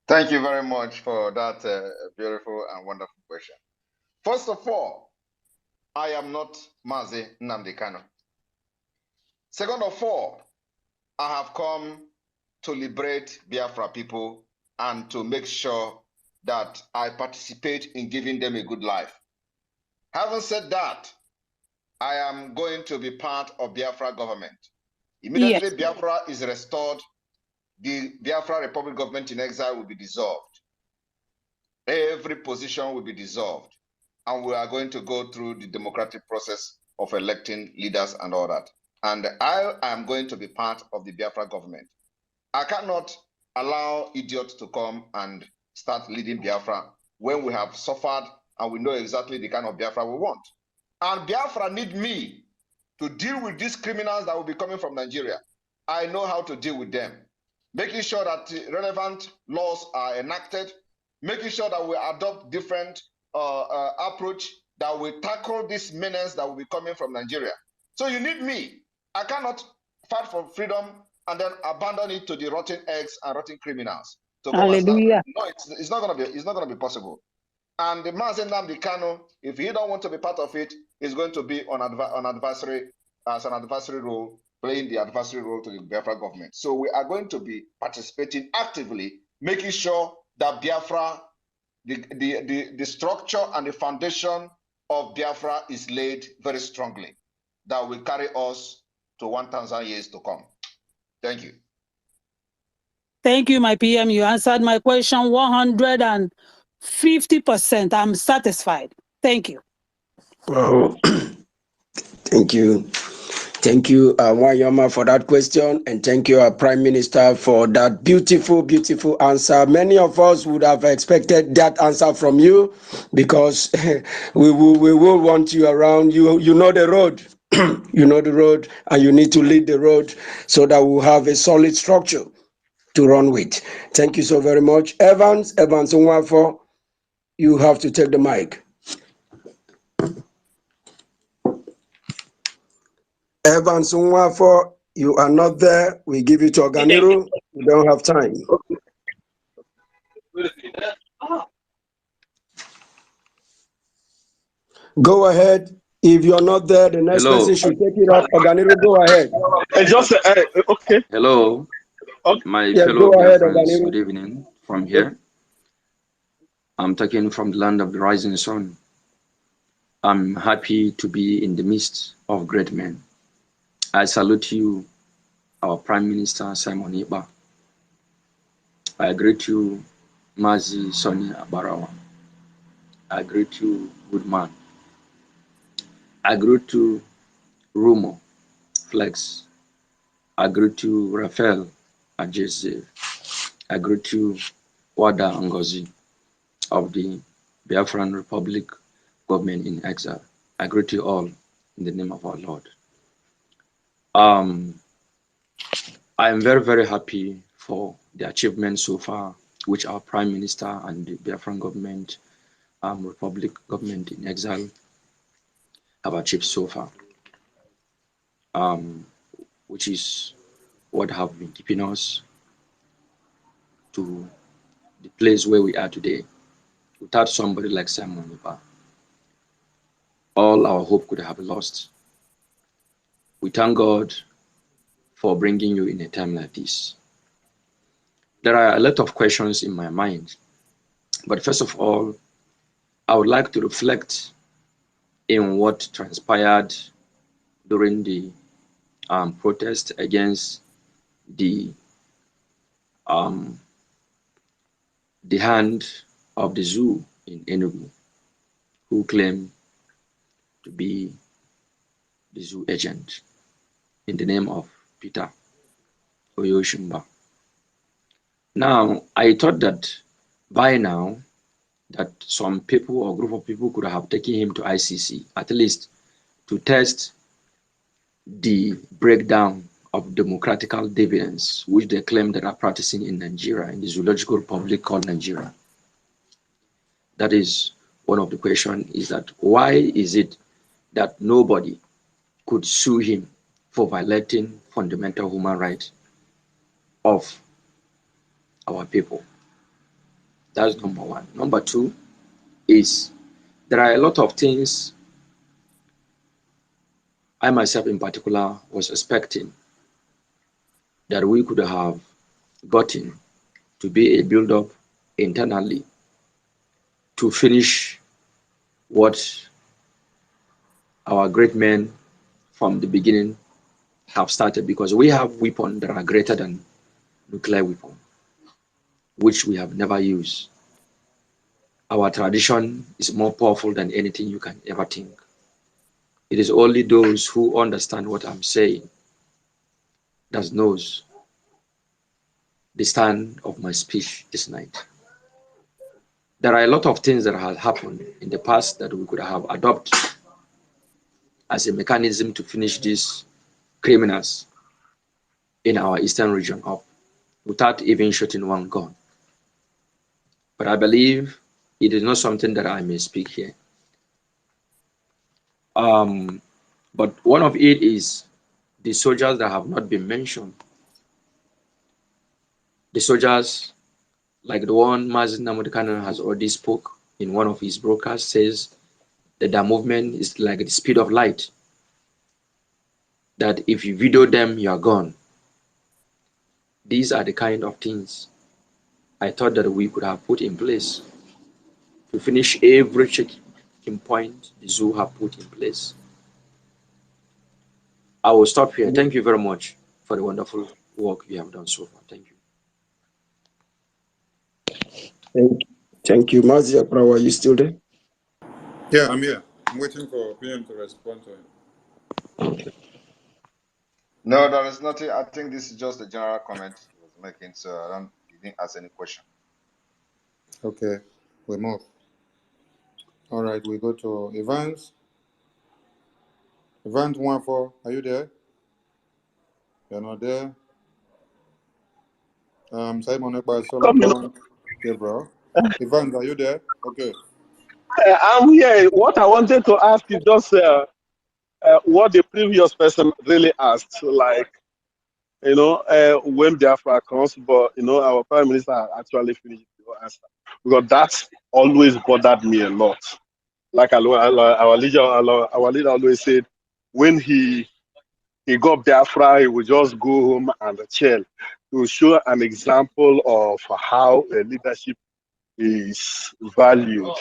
Thank you very much for that beautiful and wonderful question. First of all, I am not Mazi Nnamdi Kanu. Second of all, I have come to liberate Biafra people and to make sure that I participate in giving them a good life. Having said that, I am going to be part of Biafra government. Immediately Yes. Biafra is restored, the Biafra Republic government in exile will be dissolved. Every position will be dissolved. And we are going to go through the democratic process of electing leaders and all that. And I am going to be part of the Biafra government. I cannot allow idiots to come and start leading Biafra when we have suffered and we know exactly the kind of Biafra we want. And Biafra need me to deal with these criminals that will be coming from Nigeria. I know how to deal with them. Making sure that relevant laws are enacted, making sure that we adopt different approach that will tackle this menace that will be coming from Nigeria. So you need me. I cannot fight for freedom and then abandon it to the rotten eggs and rotten criminals to come and start. Hallelujah. No, it's not gonna be possible. And the Mazen Nnamdi Kanu, if he don't want to be part of it, is going to be on adversary as an adversary role, playing the adversary role to the Biafra government. So we are going to be participating actively, making sure that Biafra, the structure and the foundation of Biafra is laid very strongly that will carry us to 1,000 years to come. Thank you. Thank you, my PM. You answered my question 150%. I'm satisfied. Thank you. Well, thank you. Thank you, Wanyama, for that question. And thank you, our Prime Minister, for that beautiful, beautiful answer. Many of us would have expected that answer from you because we will want you around. You know the road. You know the road, and you need to lead the road so that we'll have a solid structure to run with. Thank you so very much. Evans Nwafo, you have to take the mic. Evans Nwafo, you are not there. We give it to Oganiru. We don't have time. Go ahead. If you're not there, the next Hello. person should take it up. Oganiru, go ahead. Okay. Hello, my Yes, fellow go ahead, Biafrans. Oganiru. Good evening from here. I'm talking from the land of the rising sun. I'm happy to be in the midst of great men. I salute you, our Prime Minister Simon Ekpa. I greet you, Mazi Sonia Barawa. I greet you, good man. I greet you, Rumo Flex. I greet you, Raphael Ajeze. I greet you, Wada Ngozi of the Biafran Republic government in exile. I greet you all in the name of our Lord. I am very, very happy for the achievements so far, which our Prime Minister and the Biafran government, Republic government in exile have achieved so far, which is what have been keeping us to the place where we are today. Without somebody like Simon Ekpa, all our hope could have lost. We thank God for bringing you in a time like this. There are a lot of questions in my mind, but first of all, I would like to reflect in what transpired during the protest against the hand of the zoo in Enugu, who claimed to be the zoo agent in the name of Peter Oyoshimba. Now, I thought that by now that some people or group of people could have taken him to ICC, at least to test the breakdown of democratical deviance, which they claim that are practicing in Nigeria, in the zoological republic called Nigeria. That is one of the questions, is that why is it that nobody could sue him for violating fundamental human rights of our people? That's number one. Number two is there are a lot of things I myself in particular was expecting that we could have gotten to be a build-up internally to finish what our great men from the beginning have started, because we have weapons that are greater than nuclear weapons, which we have never used. Our tradition is more powerful than anything you can ever think. It is only those who understand what I'm saying that knows the stand of my speech this night. There are a lot of things that have happened in the past that we could have adopted as a mechanism to finish these criminals in our eastern region up without even shooting one gun. But I believe it is not something that I may speak here. But one of it is the soldiers that have not been mentioned. The soldiers, like the one Mazi Nnamdi has already spoke in one of his broadcasts, says that their movement is like the speed of light. That if you video them, you are gone. These are the kind of things I thought that we could have put in place to finish every point the zoo have put in place. I will stop here. Thank you very much for the wonderful work you have done so far. Thank you. Thank you. Mazi Ekpa, are you still there? Yeah, I'm here. I'm waiting for PM to respond to him. No, there is nothing. I think this is just a general comment he was making, so he didn't ask any question. Okay, we move. All right, we go to Evans. Evans 1-4, are you there? You're not there. Simon Ekpa, Coming Solomon, Gabriel. Evans, are you there? Okay. I'm here. What I wanted to ask is just what the previous person really asked, like, when Biafra comes, but, our prime minister actually finished your answer. Because that's always bothered me a lot. Like our leader always said, when he got Biafra, he would just go home and chill to show an example of how leadership is valued.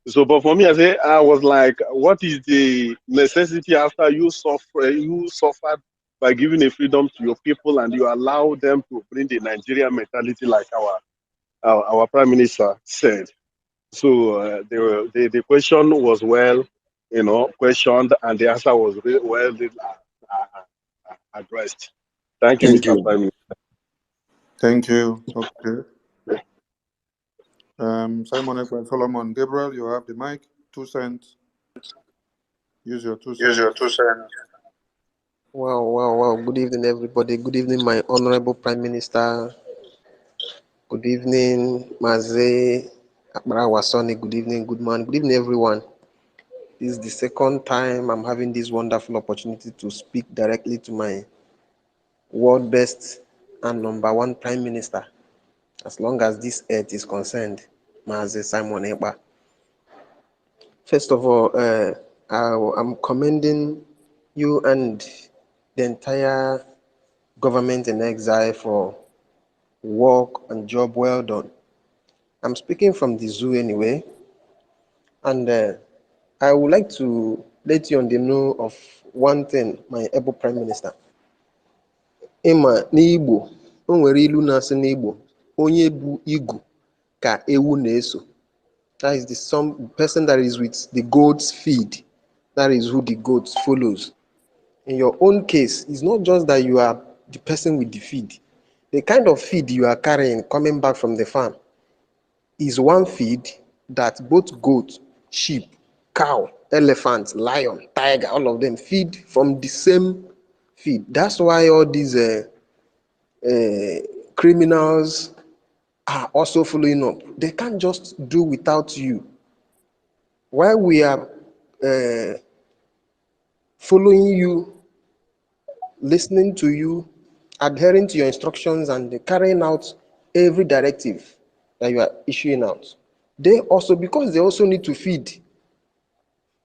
So, but for me, I was like, what is the necessity after you suffered by giving a freedom to your people and you allow them to bring the Nigerian mentality like our prime minister said. So the question was well, questioned, and the answer was really well addressed. Thank you, Thank Mr. you. Prime Minister. Thank you. Okay. Simon Ekpa, Solomon, Gabriel, you have the mic. 2 cents. Use your 2 cents. Wow. Good evening, everybody. Good evening, my honorable Prime Minister. Good evening, Maze Akbarawasoni. Good evening, good man. Good evening, everyone. This is the second time I'm having this wonderful opportunity to speak directly to my world best and number one Prime Minister, as long as this earth is concerned, Maze Simon Ekpa. First of all, I'm commending you and the entire government in exile for work and job well done. I'm speaking from the zoo anyway, and I would like to let you on the know of one thing, my able Prime Minister. Ịma n'Igbo, o nwere ilu na-asị n'Igbo, onye bu igu ka ewu na-eso. That is the some person that is with the goats feed. That is who the goats follows. In your own case, it's not just that you are the person with the feed. The kind of feed you are carrying coming back from the farm is one feed that both goat, sheep, cow, elephant, lion, tiger, all of them feed from the same feed. That's why all these criminals are also following up. They can't just do without you. While we are following you, listening to you, adhering to your instructions, and carrying out every directive that you are issuing out, they also, because they also need to feed,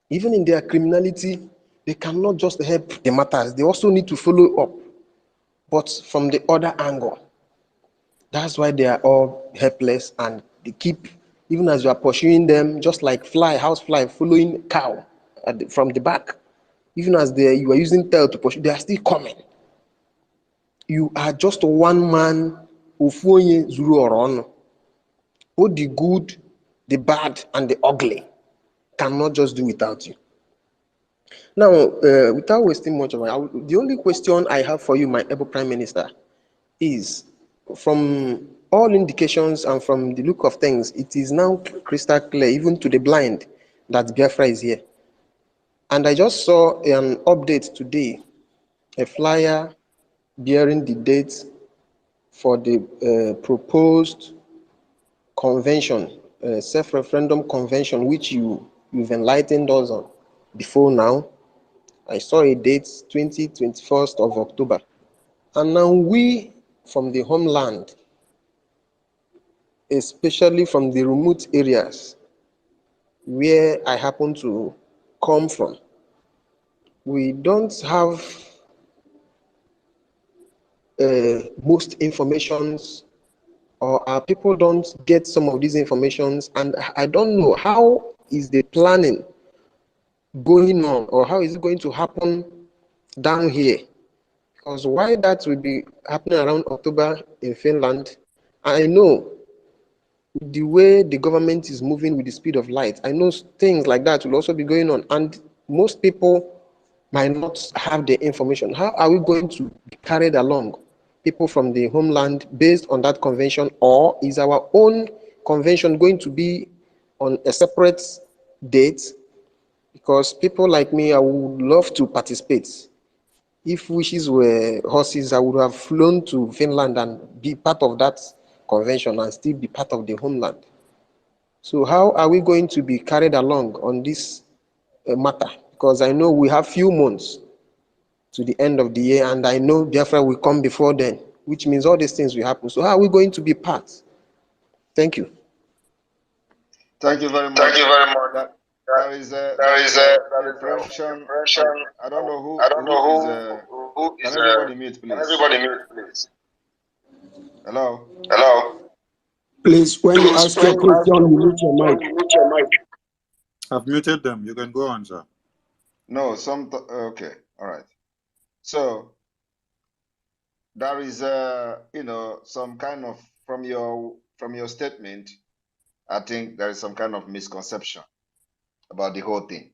even in their criminality, they cannot just help the matters. They also need to follow up, but from the other angle. That's why they are all helpless, and they keep, even as you are pursuing them, just like house fly following cow from the back. Even as you are using tail to pursue, they are still coming. You are just one man, Ofonye Zuru Orono. Both the good, the bad, and the ugly cannot just do without you. Now, without wasting much of time, the only question I have for you, my able Prime Minister, is from all indications and from the look of things, it is now crystal clear, even to the blind, that Biafra is here. And I just saw an update today, a flyer bearing the date for the proposed convention, self-referendum convention, which you've enlightened us on before now. I saw a date, 21st of October. And now we, from the homeland, especially from the remote areas where I happen to come from, we don't have most informations, or our people don't get some of these informations, and I don't know how is the planning going on, or how is it going to happen down here? Because why that will be happening around October in Finland, I know the way the government is moving with the speed of light, I know things like that will also be going on, and most people might not have the information. How are we going to be carried along, people from the homeland, based on that convention, or is our own convention going to be on a separate date? Because people like me, I would love to participate. If wishes were horses, I would have flown to Finland and be part of that convention and still be part of the homeland. So how are we going to be carried along on this matter? Because I know we have few months to the end of the year, and I know Biafra will come before then, which means all these things will happen. So how are we going to be part? Thank you. Thank you very Thank you much. very much. There is a impression. I don't know I don't who is. know who Can is. everybody mute, Can please? everybody mute, please? Hello. Hello. Please, when you Please, ask when your you ask question, your you mute your mic. question, you mute your mic. I've muted them. You can go on, sir. No, okay, all right. So there is some kind of from your statement. I think there is some kind of misconception about the whole thing.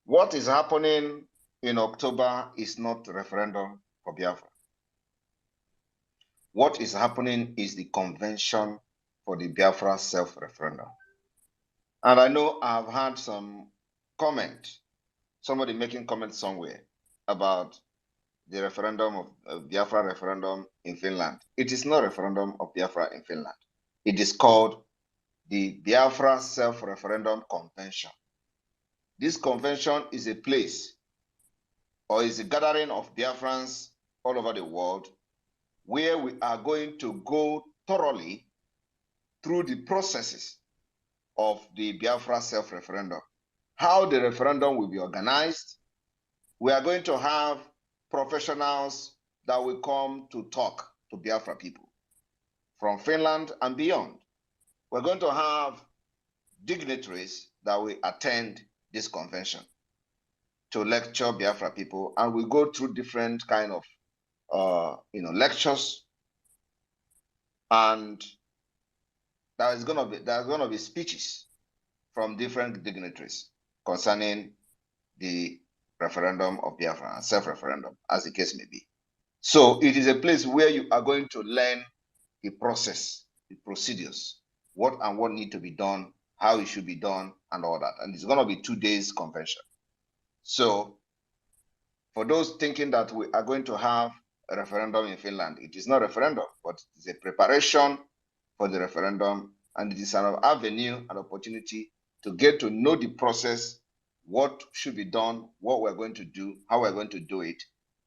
What is happening in October is not referendum for Biafra. What is happening is the convention for the Biafra self-referendum. And I know I've had some comment, somebody making comment somewhere about the referendum of Biafra referendum in Finland. It is not a referendum of Biafra in Finland. It is called the Biafra Self-Referendum Convention. This convention is a place or is a gathering of Biafrans all over the world where we are going to go thoroughly through the processes of the Biafra self-referendum. How the referendum will be organized. We are going to have professionals that will come to talk to Biafra people from Finland and beyond. We're going to have dignitaries that will attend this convention to lecture Biafra people, and we go through different kind of lectures, and there's gonna be speeches from different dignitaries concerning the referendum of Biafra, self-referendum, as the case may be. So it is a place where you are going to learn the process, the procedures, what need to be done, how it should be done, and all that. And it's going to be 2 days convention. So for those thinking that we are going to have a referendum in Finland, it is not a referendum, but it's a preparation for the referendum, and it is an avenue, an opportunity to get to know the process, what should be done, what we're going to do, how we're going to do it.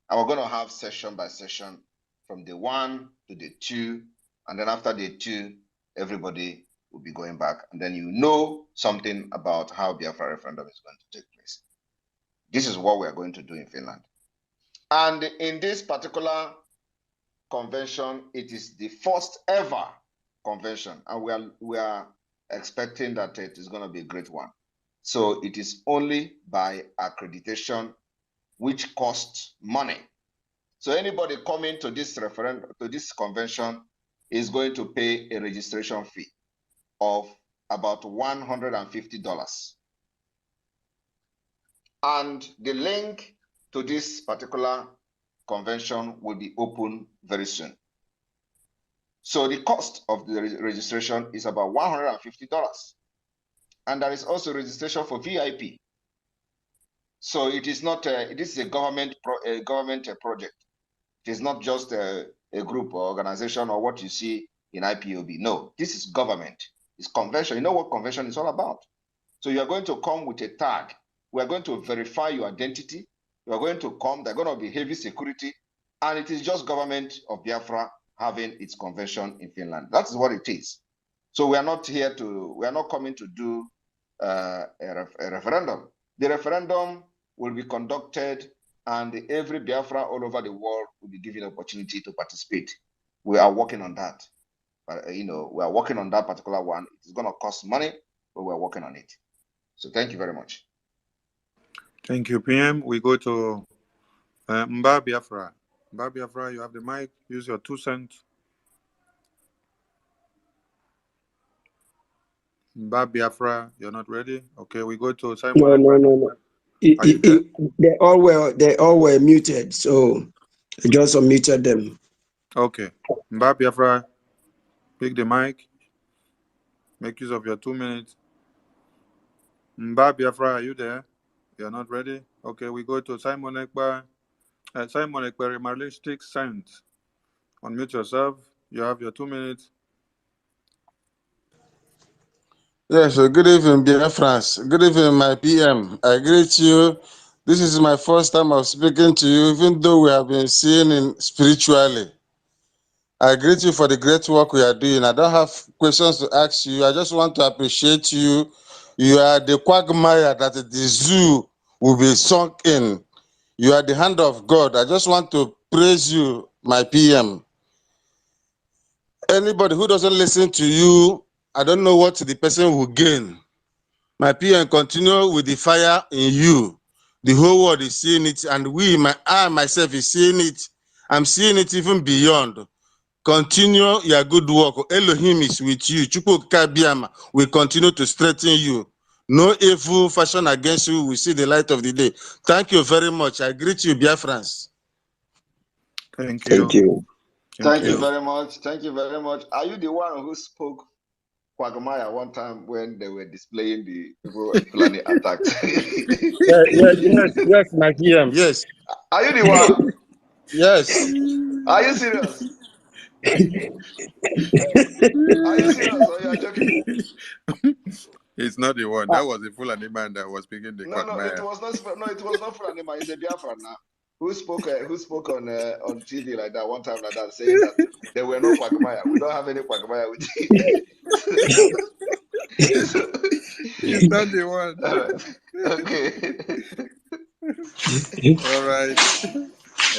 And we're going to have session by session from day 1 to day 2, and then after day 2, everybody will be going back, and then you know something about how Biafra referendum is going to take place. This is what we are going to do in Finland. And in this particular convention, it is the first ever convention, and we are expecting that it is going to be a great one. So it is only by accreditation, which costs money. So anybody coming to this referendum, to this convention, is going to pay a registration fee of about $150. And the link to this particular convention will be open very soon. So the cost of the registration is about $150. And there is also registration for VIP. So it is not, this is a government project. It is not just a group or organization or what you see in IPOB. No, this is government. It's convention. You know what convention is all about. So you are going to come with a tag. We are going to verify your identity. You are going to come. They're going to be heavy security. And it is just government of Biafra having its convention in Finland. That's what it is. So we are not coming to do a referendum. The referendum will be conducted, and every Biafra all over the world will be given opportunity to participate. We are working on that. But we are working on that particular one. It's going to cost money, but we're working on it. So thank you very much. Thank you, PM. We go to Mba Biafra. Mba Biafra, you have the mic. Use your 2 cents. Mba Biafra, you're not ready? Okay, we go to Simon. No. Are you there? They all were muted, so I just unmuted them. Okay. Mba Biafra, pick the mic. Make use of your 2 minutes. Mba Biafra, are you there? You're not ready? Okay, we go to Simon Ekpa. Simon Ekpa, realistic sense. Unmute yourself. You have your 2 minutes. Yes, so good evening, Biafrans. Good evening, my PM. I greet you. This is my first time of speaking to you, even though we have been seeing in spiritually. I greet you for the great work we are doing. I don't have questions to ask you. I just want to appreciate you. You are the quagmire that the zoo will be sunk in. You are the hand of God. I just want to praise you, my PM. Anybody who doesn't listen to you, I don't know what the person will gain. My PM, continue with the fire in you. The whole world is seeing it, and I myself is seeing it. I'm seeing it even beyond. Continue your good work. Elohim is with you. Chukwu Kabiama will continue to strengthen you. No evil fashion against you will see the light of the day. Thank you very much. I greet you, Biafrans. Thank you. Thank you. Thank you very much. Thank you very much. Are you the one who spoke Quagmire one time when they were displaying the people planning attacks? Yes, my PM. Yes. Are you the one? Yes. Are you serious? Are you serious or you are joking? It's not the one. That was the Fulani man that was speaking the No, quagmire. it was not. No, it was not Fulani man. It's a Biafran now. Who spoke on TV like that one time like that, saying that there were no quagmire. We don't have any quagmire with you. It's not the one. Okay. All right.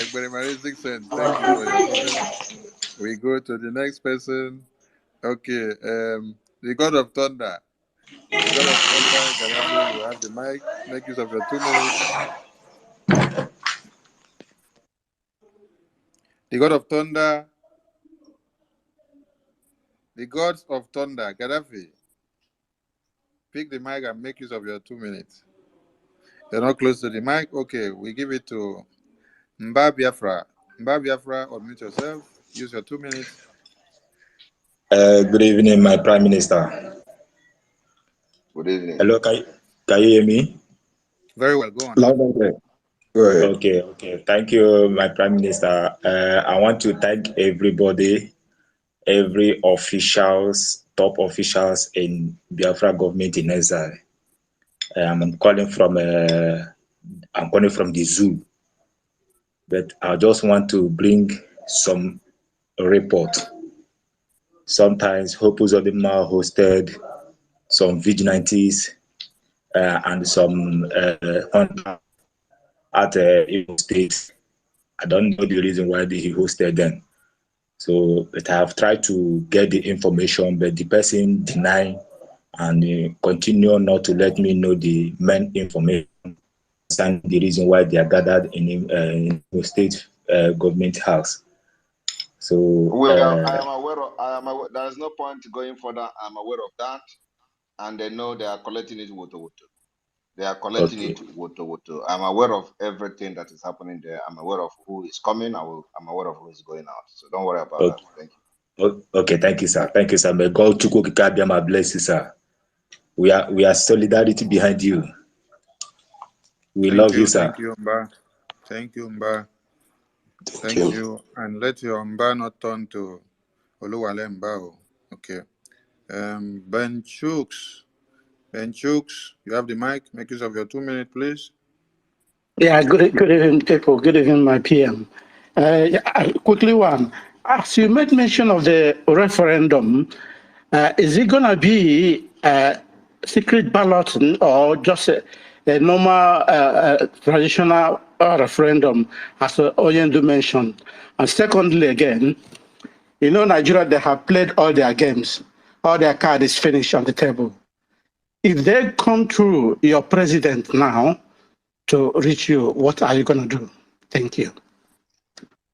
Experimental sense. Thank you for your comment. We go to the next person. Okay. The God of Thunder. The God of Thunder, Gaddafi, you have the mic. Make use of your 2 minutes. The God of Thunder. The gods of Thunder, Gaddafi. Pick the mic and make use of your 2 minutes. You're not close to the mic? Okay, we give it to Mba Biafra. Mba Biafra, unmute yourself. Use your 2 minutes. Good evening, my Prime Minister. Good evening. Hello, can you hear me? Very well, go on. Loud and clear. Go ahead. Okay. Thank you, my Prime Minister. I want to thank everybody, every officials, top officials in Biafra government in exile. I'm calling from the zoo, but I just want to bring some report. Sometimes Hopus of the Mal hosted some vigilantes and some hunters at Imo State. I don't know the reason why he hosted them. So, but I have tried to get the information, but the person denied and continue not to let me know the main information and the reason why they are gathered in Imo State government house. So, I am aware. There is no point going further. I'm aware of that, and they know they are collecting it woto. They are collecting it woto. I'm aware of everything that is happening there. I'm aware of who is coming. I'm aware of who is going out. So don't worry about that. Thank you. Okay, thank you, sir. Thank you, sir. May God Chukwu bless you, sir. We are solidarity behind you. We love you, sir. Thank you, Mba. Thank you, Mba. Thank you. And let your Mba not turn to Oluwale Mba. Okay. Ben Chooks. Ben Chooks, you have the mic. Make use of your 2 minutes, please. Yeah, good evening, people. Good evening, my PM. Quickly one. As you made mention of the referendum, is it going to be a secret ballot or just a normal traditional referendum, as Oyendu mentioned? And secondly, again, you know, Nigeria, they have played all their games. All their card is finished on the table. If they come through your president now, to reach you, what are you going to do? Thank you.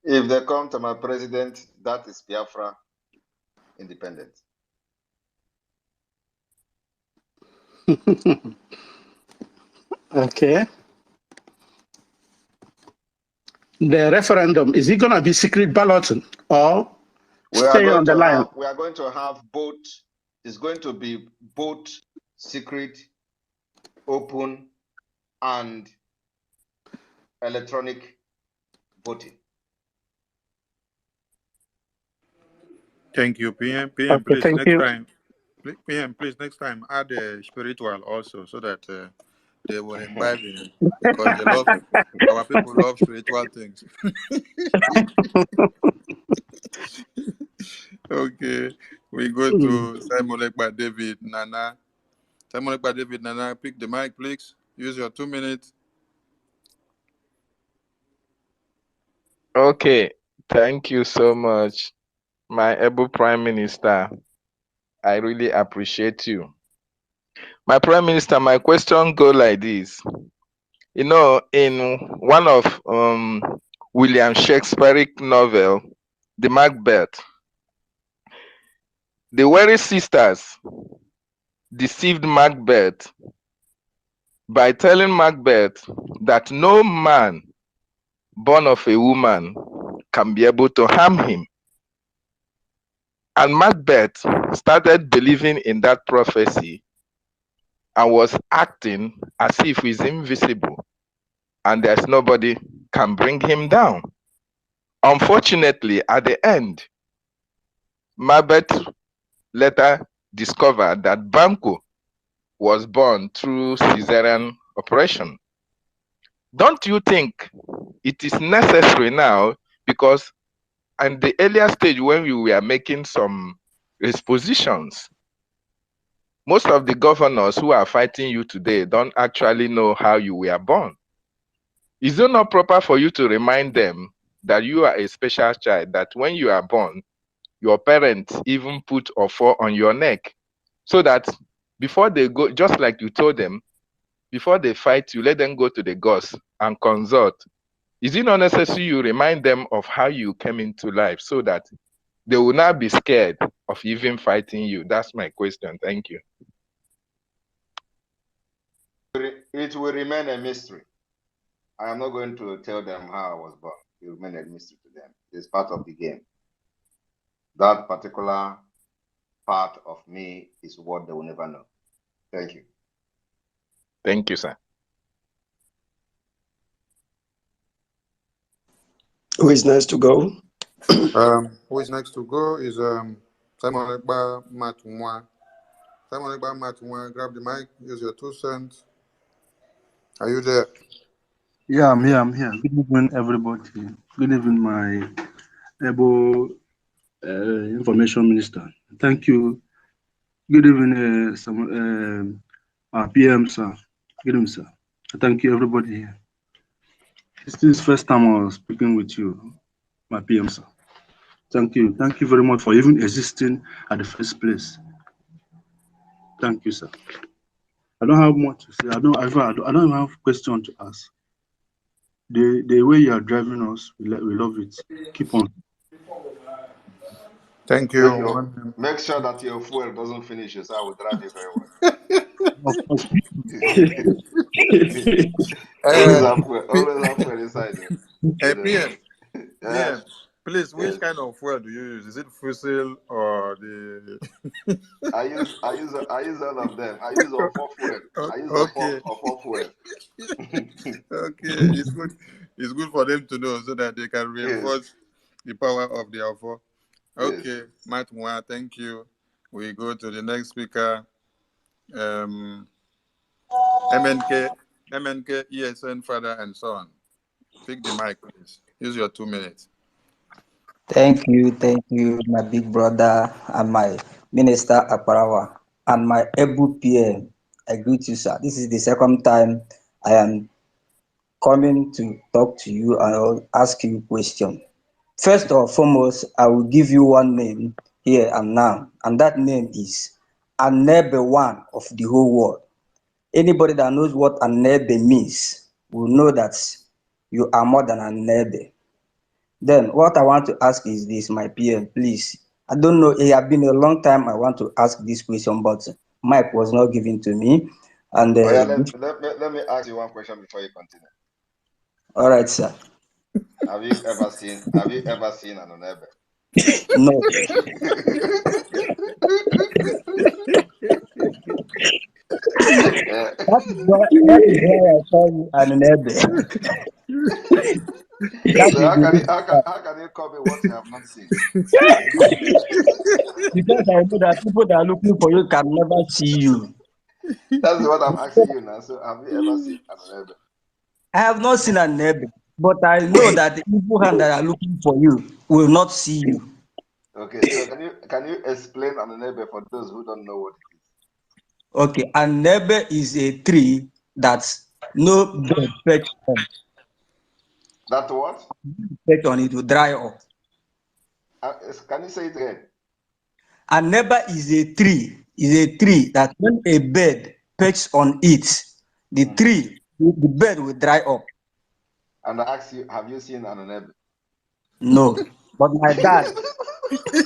If they come to my president, that is Biafra independent. Okay. The referendum, is it going to be secret balloting or stay on the line? We are going to have both. It's going to be both secret, open, and electronic voting. Thank you, PM. PM, Okay, please, thank next you. time. PM, please, next time, add spiritual also so that they will imbibe in it. Because they love, our people love spiritual things. Okay, we go to Simon Ekpa David Nana. Simon Ekpa David Nana, pick the mic, please. Use your 2 minutes. Okay, thank you so much, my able Prime Minister. I really appreciate you. My Prime Minister, my question go like this. You know, in one of William Shakespeare's novel, The Macbeth, the weary sisters deceived Macbeth by telling Macbeth that no man born of a woman can be able to harm him. And Macbeth started believing in that prophecy and was acting as if he's invisible and there's nobody can bring him down. Unfortunately, at the end, Macbeth later discovered that Banquo was born through cesarean operation. Don't you think it is necessary now, because in the earlier stage when we were making some expositions, most of the governors who are fighting you today don't actually know how you were born. Is it not proper for you to remind them that you are a special child, that when you are born, your parents even put offer on your neck, so that before they go, just like you told them, before they fight you, let them go to the gods and consult. Is it not necessary you remind them of how you came into life so that they will not be scared of even fighting you? That's my question. Thank you. It will remain a mystery. I am not going to tell them how I was born. It will remain a mystery to them. It's part of the game. That particular part of me is what they will never know. Thank you. Thank you, sir. Who is next to go? Who is next to go is Simon Ekpa Matumwa. Simon Ekpa Matumwa, grab the mic, use your 2 cents. Are you there? Yeah, I'm here. Good evening, everybody. Good evening, my able information minister. Thank you. Good evening, our PM, sir. Good evening, sir. Thank you, everybody here. This is the first time I was speaking with you, my PM, sir. Thank you. Thank you very much for even existing at the first place. Thank you, sir. I don't have much to say. I don't even have a question to ask. The way you are driving us, we love it. Keep on. Thank you. Make sure that your fuel doesn't finish, so I will drive you very well. Always have fuel inside there. PM, PM, please, which Yes. kind of fuel do you use? Is it fossil or the? I use all of them. I use all four fuel. I use all four fuel. Okay, it's good. It's good for them to know so that they can reinforce the power of the offer. Okay, Matt Mwa, thank you. We go to the next speaker. MNK, ESN father and son. Pick the mic, please. Use your 2 minutes. Thank you, my big brother and my minister Akparawa and my able PM. I greet you, sir. This is the second time I am coming to talk to you and I'll ask you a question. First and foremost, I will give you one name here and now, and that name is Anebe one of the whole world. Anybody that knows what Anebe means, will know that you are more than a neighbor. Then what I want to ask is this, my PM, please. I don't know, it has been a long time I want to ask this question, but mic was not given to me. And Oh yeah, let me ask you one question before you continue. all right, sir. Have you ever seen an Onebe? No. That is why I call you an neighbor. That So is the reason why. how can you call me what you have not seen? Because I know that people that are looking for you can never see you. That's what I'm asking you now. So have you ever seen an Onebe? I have not seen an neighbor, but I know that the evil hand that are looking for you will not see you. Okay, so can you explain an Onebe for those who don't know what it is? Okay, a neighbor is a tree that no bird perch on. That what? Perch on it will dry up. Can you say it again? A neighbor is a tree that when a bird perches on it, the the bird will dry up. And I ask you, have you seen an Onebe? No, but my dad. You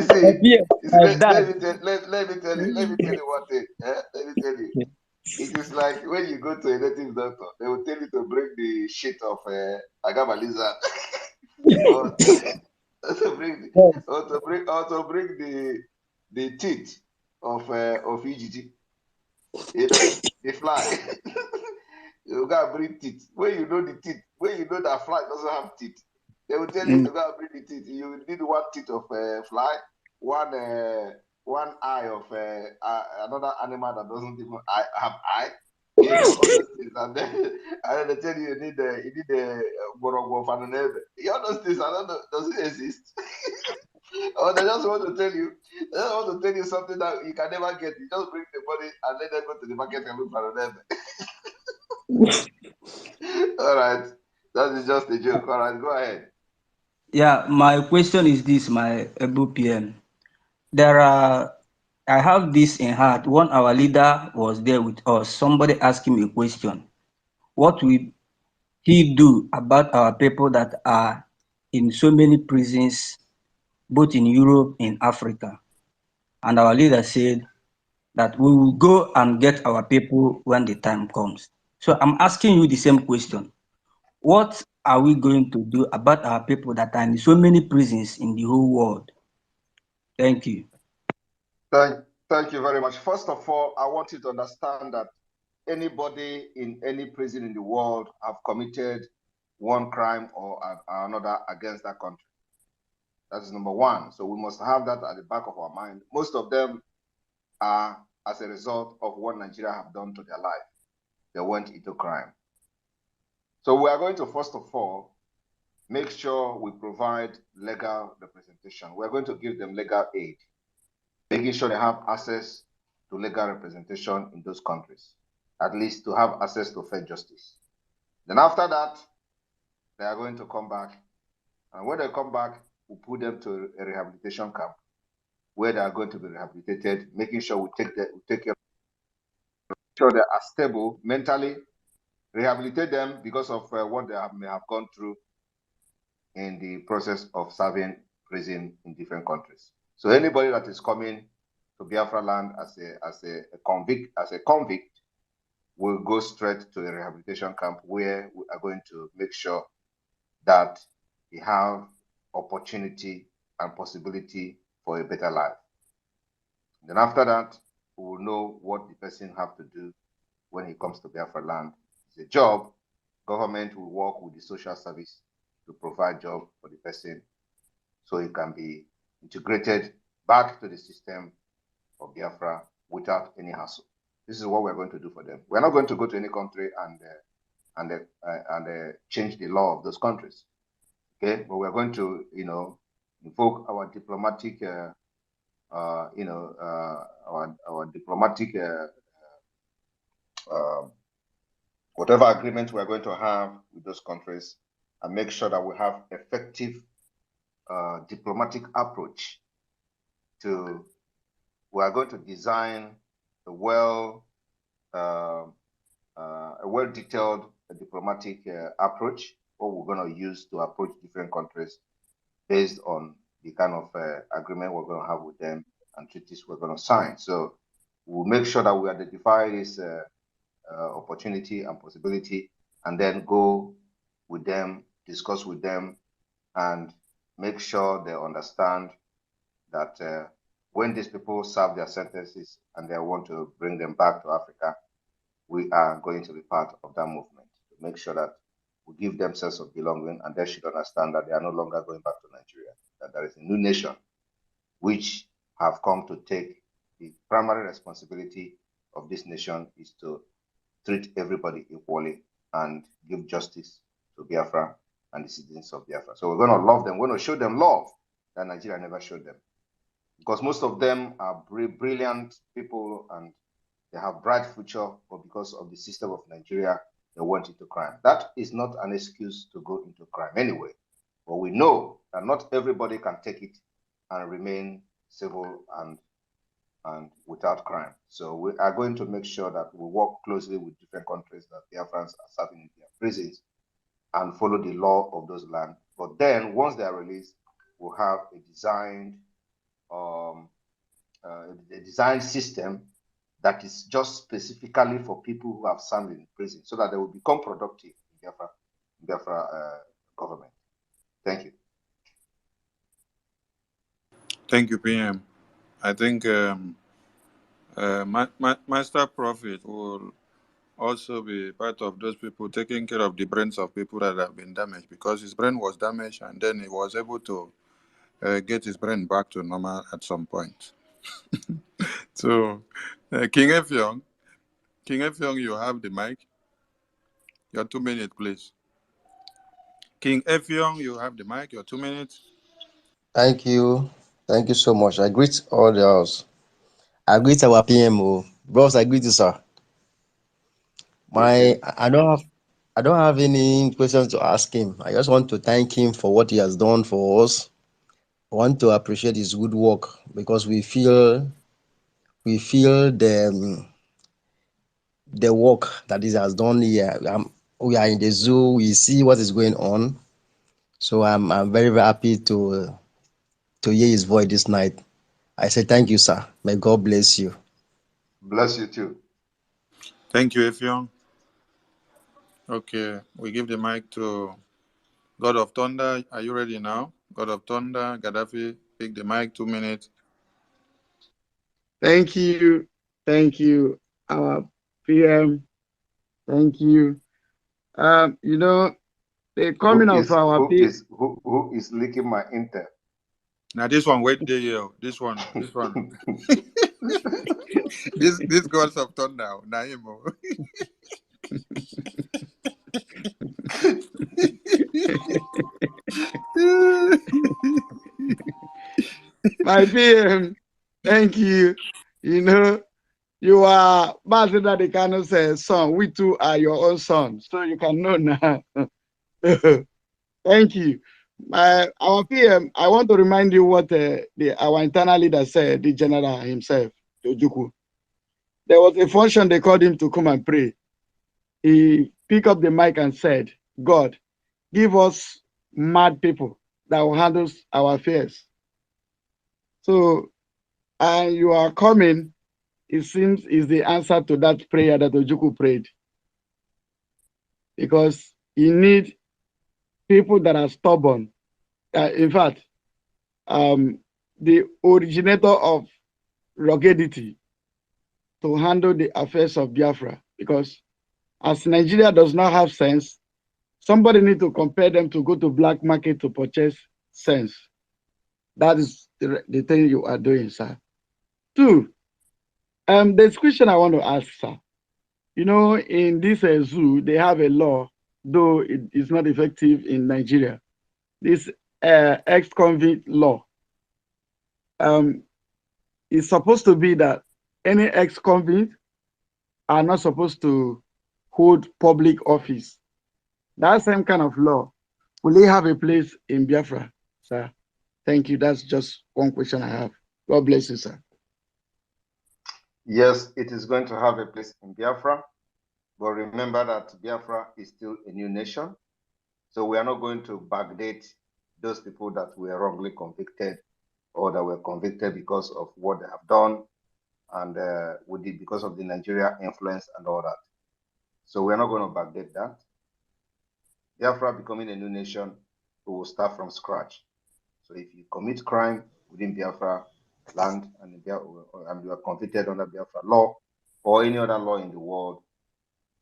see, My dad. let me tell you one thing. Let me tell you. It is like when you go to a native doctor, they will tell you to bring the shit of agama lizard, or to bring the teeth of Ijiji. You know, the fly. You gotta bring teeth. When you know the teeth, when you know that fly doesn't have teeth, they will tell you to go and bring the teeth. You need one teeth of fly, one eye of another animal that doesn't even have eye. You know all those things, and then they tell you you need a borogo of an neighbor. All those things, I don't know, does it exist? Or they just want to tell you, something that you can never get. You just bring the money and let them go to the market and look for an neighbor. All right, that is just a joke. All right, go ahead. Yeah, my question is this, my Ebu PM. I have this in heart. One our leader was there with us. Somebody asked him a question. What will he do about our people that are in so many prisons, both in Europe and Africa? And our leader said that we will go and get our people when the time comes. So I'm asking you the same question. What are we going to do about our people that are in so many prisons in the whole world? Thank you. Thank you very much. First of all, I want you to understand that anybody in any prison in the world have committed one crime or another against that country. That is number one. So we must have that at the back of our mind. Most of them are as a result of what Nigeria have done to their life. They went into crime. So we are going to, first of all, make sure we provide legal representation. We're going to give them legal aid, making sure they have access to legal representation in those countries, at least to have access to fair justice. Then after that, they are going to come back. And when they come back, we put them to a rehabilitation camp where they are going to be rehabilitated, making sure we take care, sure they are stable mentally, rehabilitate them because of what they may have gone through in the process of serving prison in different countries. So anybody that is coming to Biafra land as a convict will go straight to a rehabilitation camp where we are going to make sure that he have opportunity and possibility for a better life. Then after that, we will know what the person have to do when he comes to Biafra land. It's a job. Government will work with the social service to provide job for the person so he can be integrated back to the system of Biafra without any hassle. This is what we're going to do for them. We're not going to go to any country and change the law of those countries. Okay, but we're going to, invoke our diplomatic, our diplomatic, whatever agreement we're going to have with those countries, and make sure that we have effective diplomatic approach to. We are going to design a well a well-detailed diplomatic approach, what we're going to use to approach different countries based on the kind of agreement we're going to have with them and treaties we're going to sign. So we'll make sure that we identify this opportunity and possibility, and then go with them, discuss with them, and make sure they understand that when these people serve their sentences and they want to bring them back to Africa, we are going to be part of that movement to make sure that we give them sense of belonging, and they should understand that they are no longer going back to Nigeria, that there is a new nation which have come to take the primary responsibility of this nation is to treat everybody equally and give justice to Biafra and the citizens of Biafra. So we're going to love them. We're going to show them love that Nigeria never showed them. Because most of them are brilliant people and they have bright future, but because of the system of Nigeria, they went into crime. That is not an excuse to go into crime anyway. But we know that not everybody can take it and remain civil and without crime. So we are going to make sure that we work closely with different countries that Biafrans are serving in their prisons and follow the law of those lands. But then once they are released, we'll have a designed system that is just specifically for people who have served in prison, so that they will become productive in Biafra government. Thank you. Thank you, PM. I think Master Prophet will also be part of those people taking care of the brains of people that have been damaged, because his brain was damaged and then he was able to get his brain back to normal at some point. So, King Effiong, you have the mic. Your 2 minutes, please. King Effiong, you have the mic. Your 2 minutes. Thank you. Thank you so much. I greet all the house. I greet our PMO. Bros, I greet you, sir. I don't have any questions to ask him. I just want to thank him for what he has done for us. I want to appreciate his good work, because we feel the work that he has done here. We are in the zoo. We see what is going on. So I'm very, very happy to hear his voice this night. I say thank you, sir. May God bless you. Bless you too. Thank you, Effiong. Okay, we give the mic to God of Thunder. Are you ready now? God of Thunder, Gaddafi, pick the mic, 2 minutes. Thank you, our PM. Thank you. The coming of our PM. Who is leaking my intel? Now this one, wait there, yo. This one. this God of Thunder, Naimo. My PM, thank you. You are Master the Kano says, son, we too are your own son. So you can know now. Thank you. Our PM, I want to remind you what our internal leader said, the general himself, Ojukwu. There was a function they called him to come and pray. He picked up the mic and said, God, give us mad people that will handle our affairs. So, and you are coming, it seems, is the answer to that prayer that Ojukwu prayed. Because you need people that are stubborn. In fact, the originator of ruggedity to handle the affairs of Biafra. Because as Nigeria does not have sense, somebody need to compel them to go to black market to purchase sense. That is the thing you are doing, sir. Two, the question I want to ask, sir. In this zoo, they have a law, though it is not effective in Nigeria. This ex-convict law is supposed to be that any ex-convict are not supposed to hold public office. That same kind of law, will it have a place in Biafra, sir? Thank you. That's just one question I have. God bless you, sir. Yes, it is going to have a place in Biafra, but remember that Biafra is still a new nation. So we are not going to backdate those people that were wrongly convicted or that were convicted because of what they have done and because of the Nigeria influence and all that. So we're not going to backdate that. Biafra becoming a new nation, we will start from scratch. So if you commit crime within Biafra land and you are convicted under Biafra law or any other law in the world,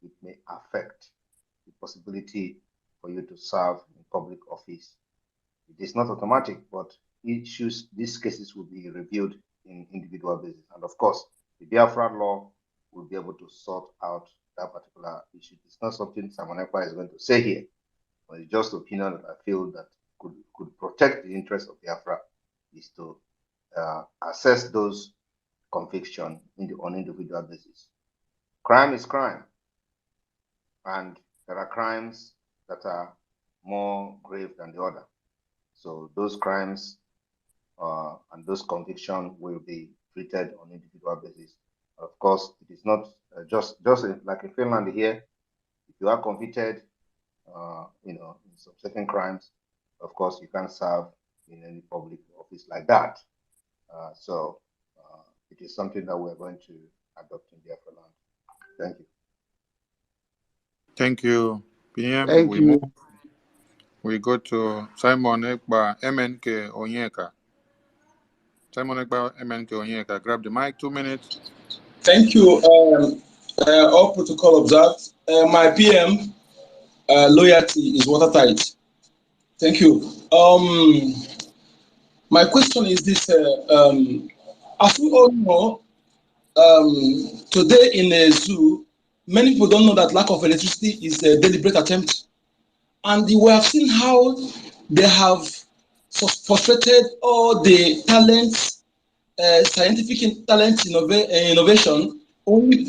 it may affect the possibility for you to serve in public office. It is not automatic, but these cases will be reviewed in individual basis. And of course, the Biafra law will be able to sort out that particular issue. It's not something Simon Ekpa is going to say here, but it's just opinion that I feel that could protect the interest of Biafra is to assess those convictions on individual basis. Crime is crime, and there are crimes that are more grave than the other. So those crimes and those convictions will be treated on individual basis. Of course, it is not just like in Finland here. If you are convicted, in some certain crimes, of course, you can't serve in any public office like that. So it is something that we're going to adopt in Biafra land. Thank you. Thank you, PM. Thank you. We go to Simon Ekpa, MNK Onyeka. Simon Ekpa, MNK Onyeka. Grab the mic, 2 minutes. Thank you. All protocol observed. My PM loyalty is watertight. Thank you. My question is this: as we all know, today in a zoo, many people don't know that lack of electricity is a deliberate attempt, and we have seen how they have frustrated all the talents, scientific talent, innovation. Only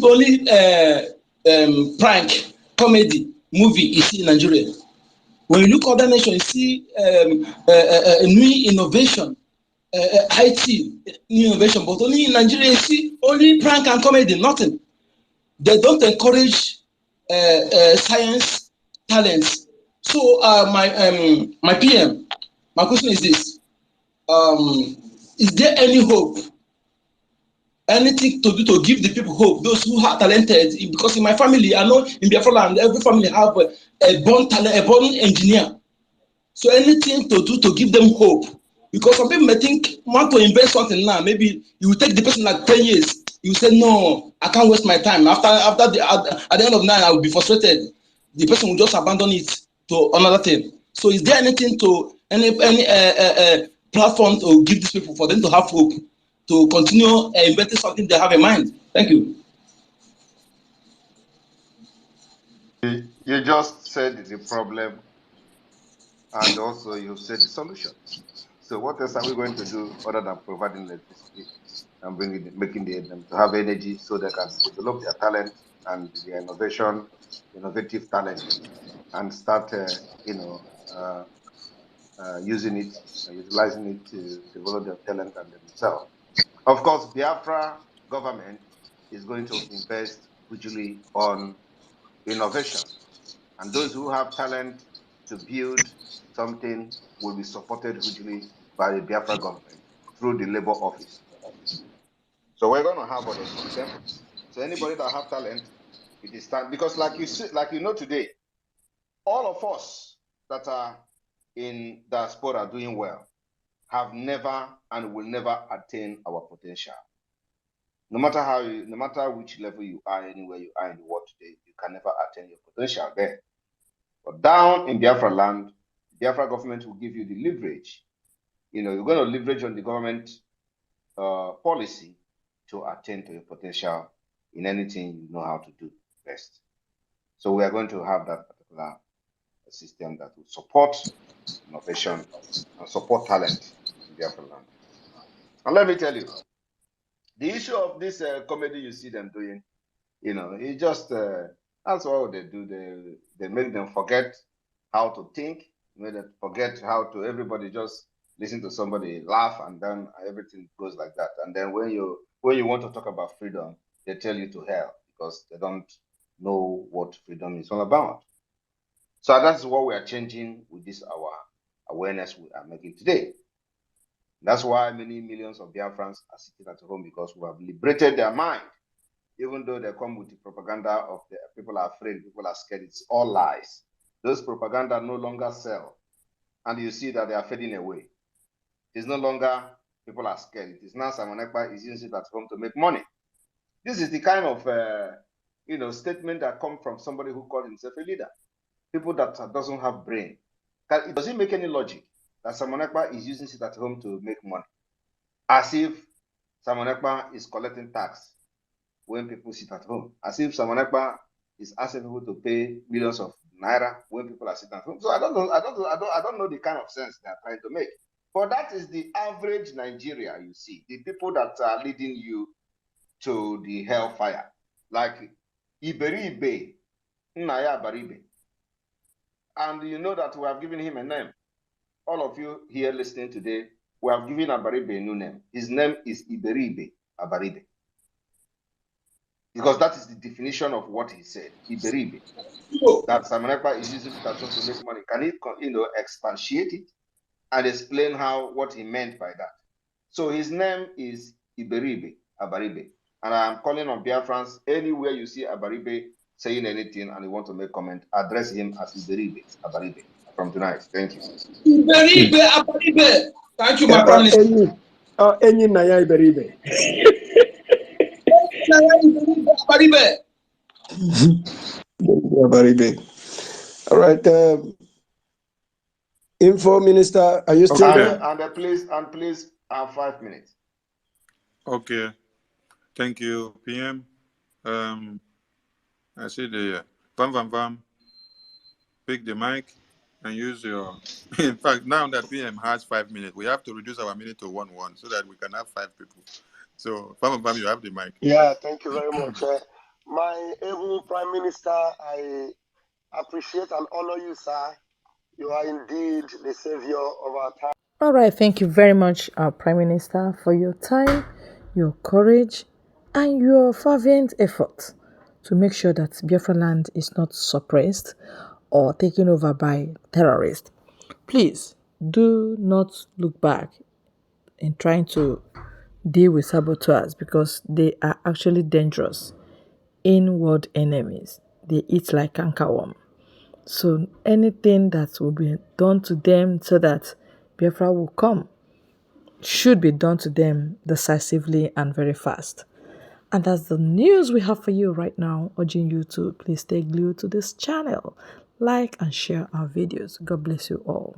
prank, comedy, movie is in Nigeria. When you look at other nations, you see new innovation, IT, new innovation, but only in Nigeria, you see only prank and comedy, nothing. They don't encourage science talents. So my PM, my question is this: is there any hope? Anything to do to give the people hope, those who are talented? Because in my family, I know in Biafra land, every family have a born talent, a born engineer. So anything to do to give them hope, because some people may think want to invest something now. Maybe you will take the person like 10 years. You say no, I can't waste my time. At the end of the night, I will be frustrated. The person will just abandon it to another thing. So is there anything to any platform to give these people for them to have hope to continue investing something they have in mind? Thank you. You just said the problem, and also you said the solution. So what else are we going to do other than providing electricity and making them to have energy so they can develop their talent and their innovative talent, and start, using it, utilizing it to develop their talent and themselves. Of course, Biafra government is going to invest hugely on innovation, and those who have talent to build something will be supported hugely by the Biafra government through the labor office. So we're going to have all those systems. So anybody that have talent, it is time, because like you know today, all of us that are in diaspora doing well have never and will never attain our potential. No matter which level you are, anywhere you are in the world today, you can never attain your potential there. But down in Biafra land, the Biafra government will give you the leverage. You're going to leverage on the government policy to attain to your potential in anything you know how to do best. So we are going to have that particular system that will support innovation and support talent in Biafra land. And let me tell you, the issue of this comedy you see them doing, it just that's what they do. They make them forget how to think, make them forget how to. Everybody just listen to somebody laugh, and then everything goes like that. And then when you want to talk about freedom, they tell you to hell because they don't know what freedom is all about. So that's what we are changing with this our awareness we are making today. That's why many millions of Biafrans are sitting at home, because we have liberated their mind. Even though they come with the propaganda of the people are afraid, people are scared, it's all lies. Those propaganda no longer sell. And you see that they are fading away. It's no longer people are scared. It is now Simon Ekpa is using it at home to make money. This is the kind of statement that comes from somebody who calls himself a leader. People that doesn't have brain. Does it make any logic that Simon Ekpa is using it at home to make money? As if Simon Ekpa is collecting tax when people sit at home. As if Simon Ekpa is asking people to pay millions of naira when people are sitting at home. So I don't know the kind of sense they are trying to make. But that is the average Nigeria you see. The people that are leading you to the hellfire. Like Iberibe, Nnaya Baribe. And you know that we have given him a name. All of you here listening today, we have given Abaribe a new name. His name is Iberibe Abaribe. Because that is the definition of what he said, Iberibe. That Simon Ekpa is using that to make money. Can he, expatiate it and explain what he meant by that? So his name is Iberibe Abaribe. And I am calling on Biafrans, anywhere you see Abaribe saying anything and you want to make comment, address him as Iberibe Abaribe from tonight. Thank you. Iberibe Abaribe. Thank you, my Prime Minister. Enyi na ya Iberibe. Abaribe. Abaribe. All right. Info Minister, are you still there? And please, 5 minutes. Okay. Thank you, PM. I see the Vam. Pick the mic and use your. In fact, now that PM has 5 minutes, we have to reduce our minute to 1-1 so that we can have 5 people. So, Vam, you have the mic. Yeah, thank you very much. My able Prime Minister, I appreciate and honor you, sir. You are indeed the savior of our time. All right, thank you very much, our Prime Minister, for your time, your courage, and your fervent effort to make sure that Biafra land is not suppressed or taken over by terrorists. Please do not look back in trying to deal with saboteurs, because they are actually dangerous inward enemies. They eat like cankerworm. So anything that will be done to them so that Biafra will come should be done to them decisively and very fast. And that's the news we have for you right now, urging you to please stay glued to this channel, like and share our videos. God bless you all.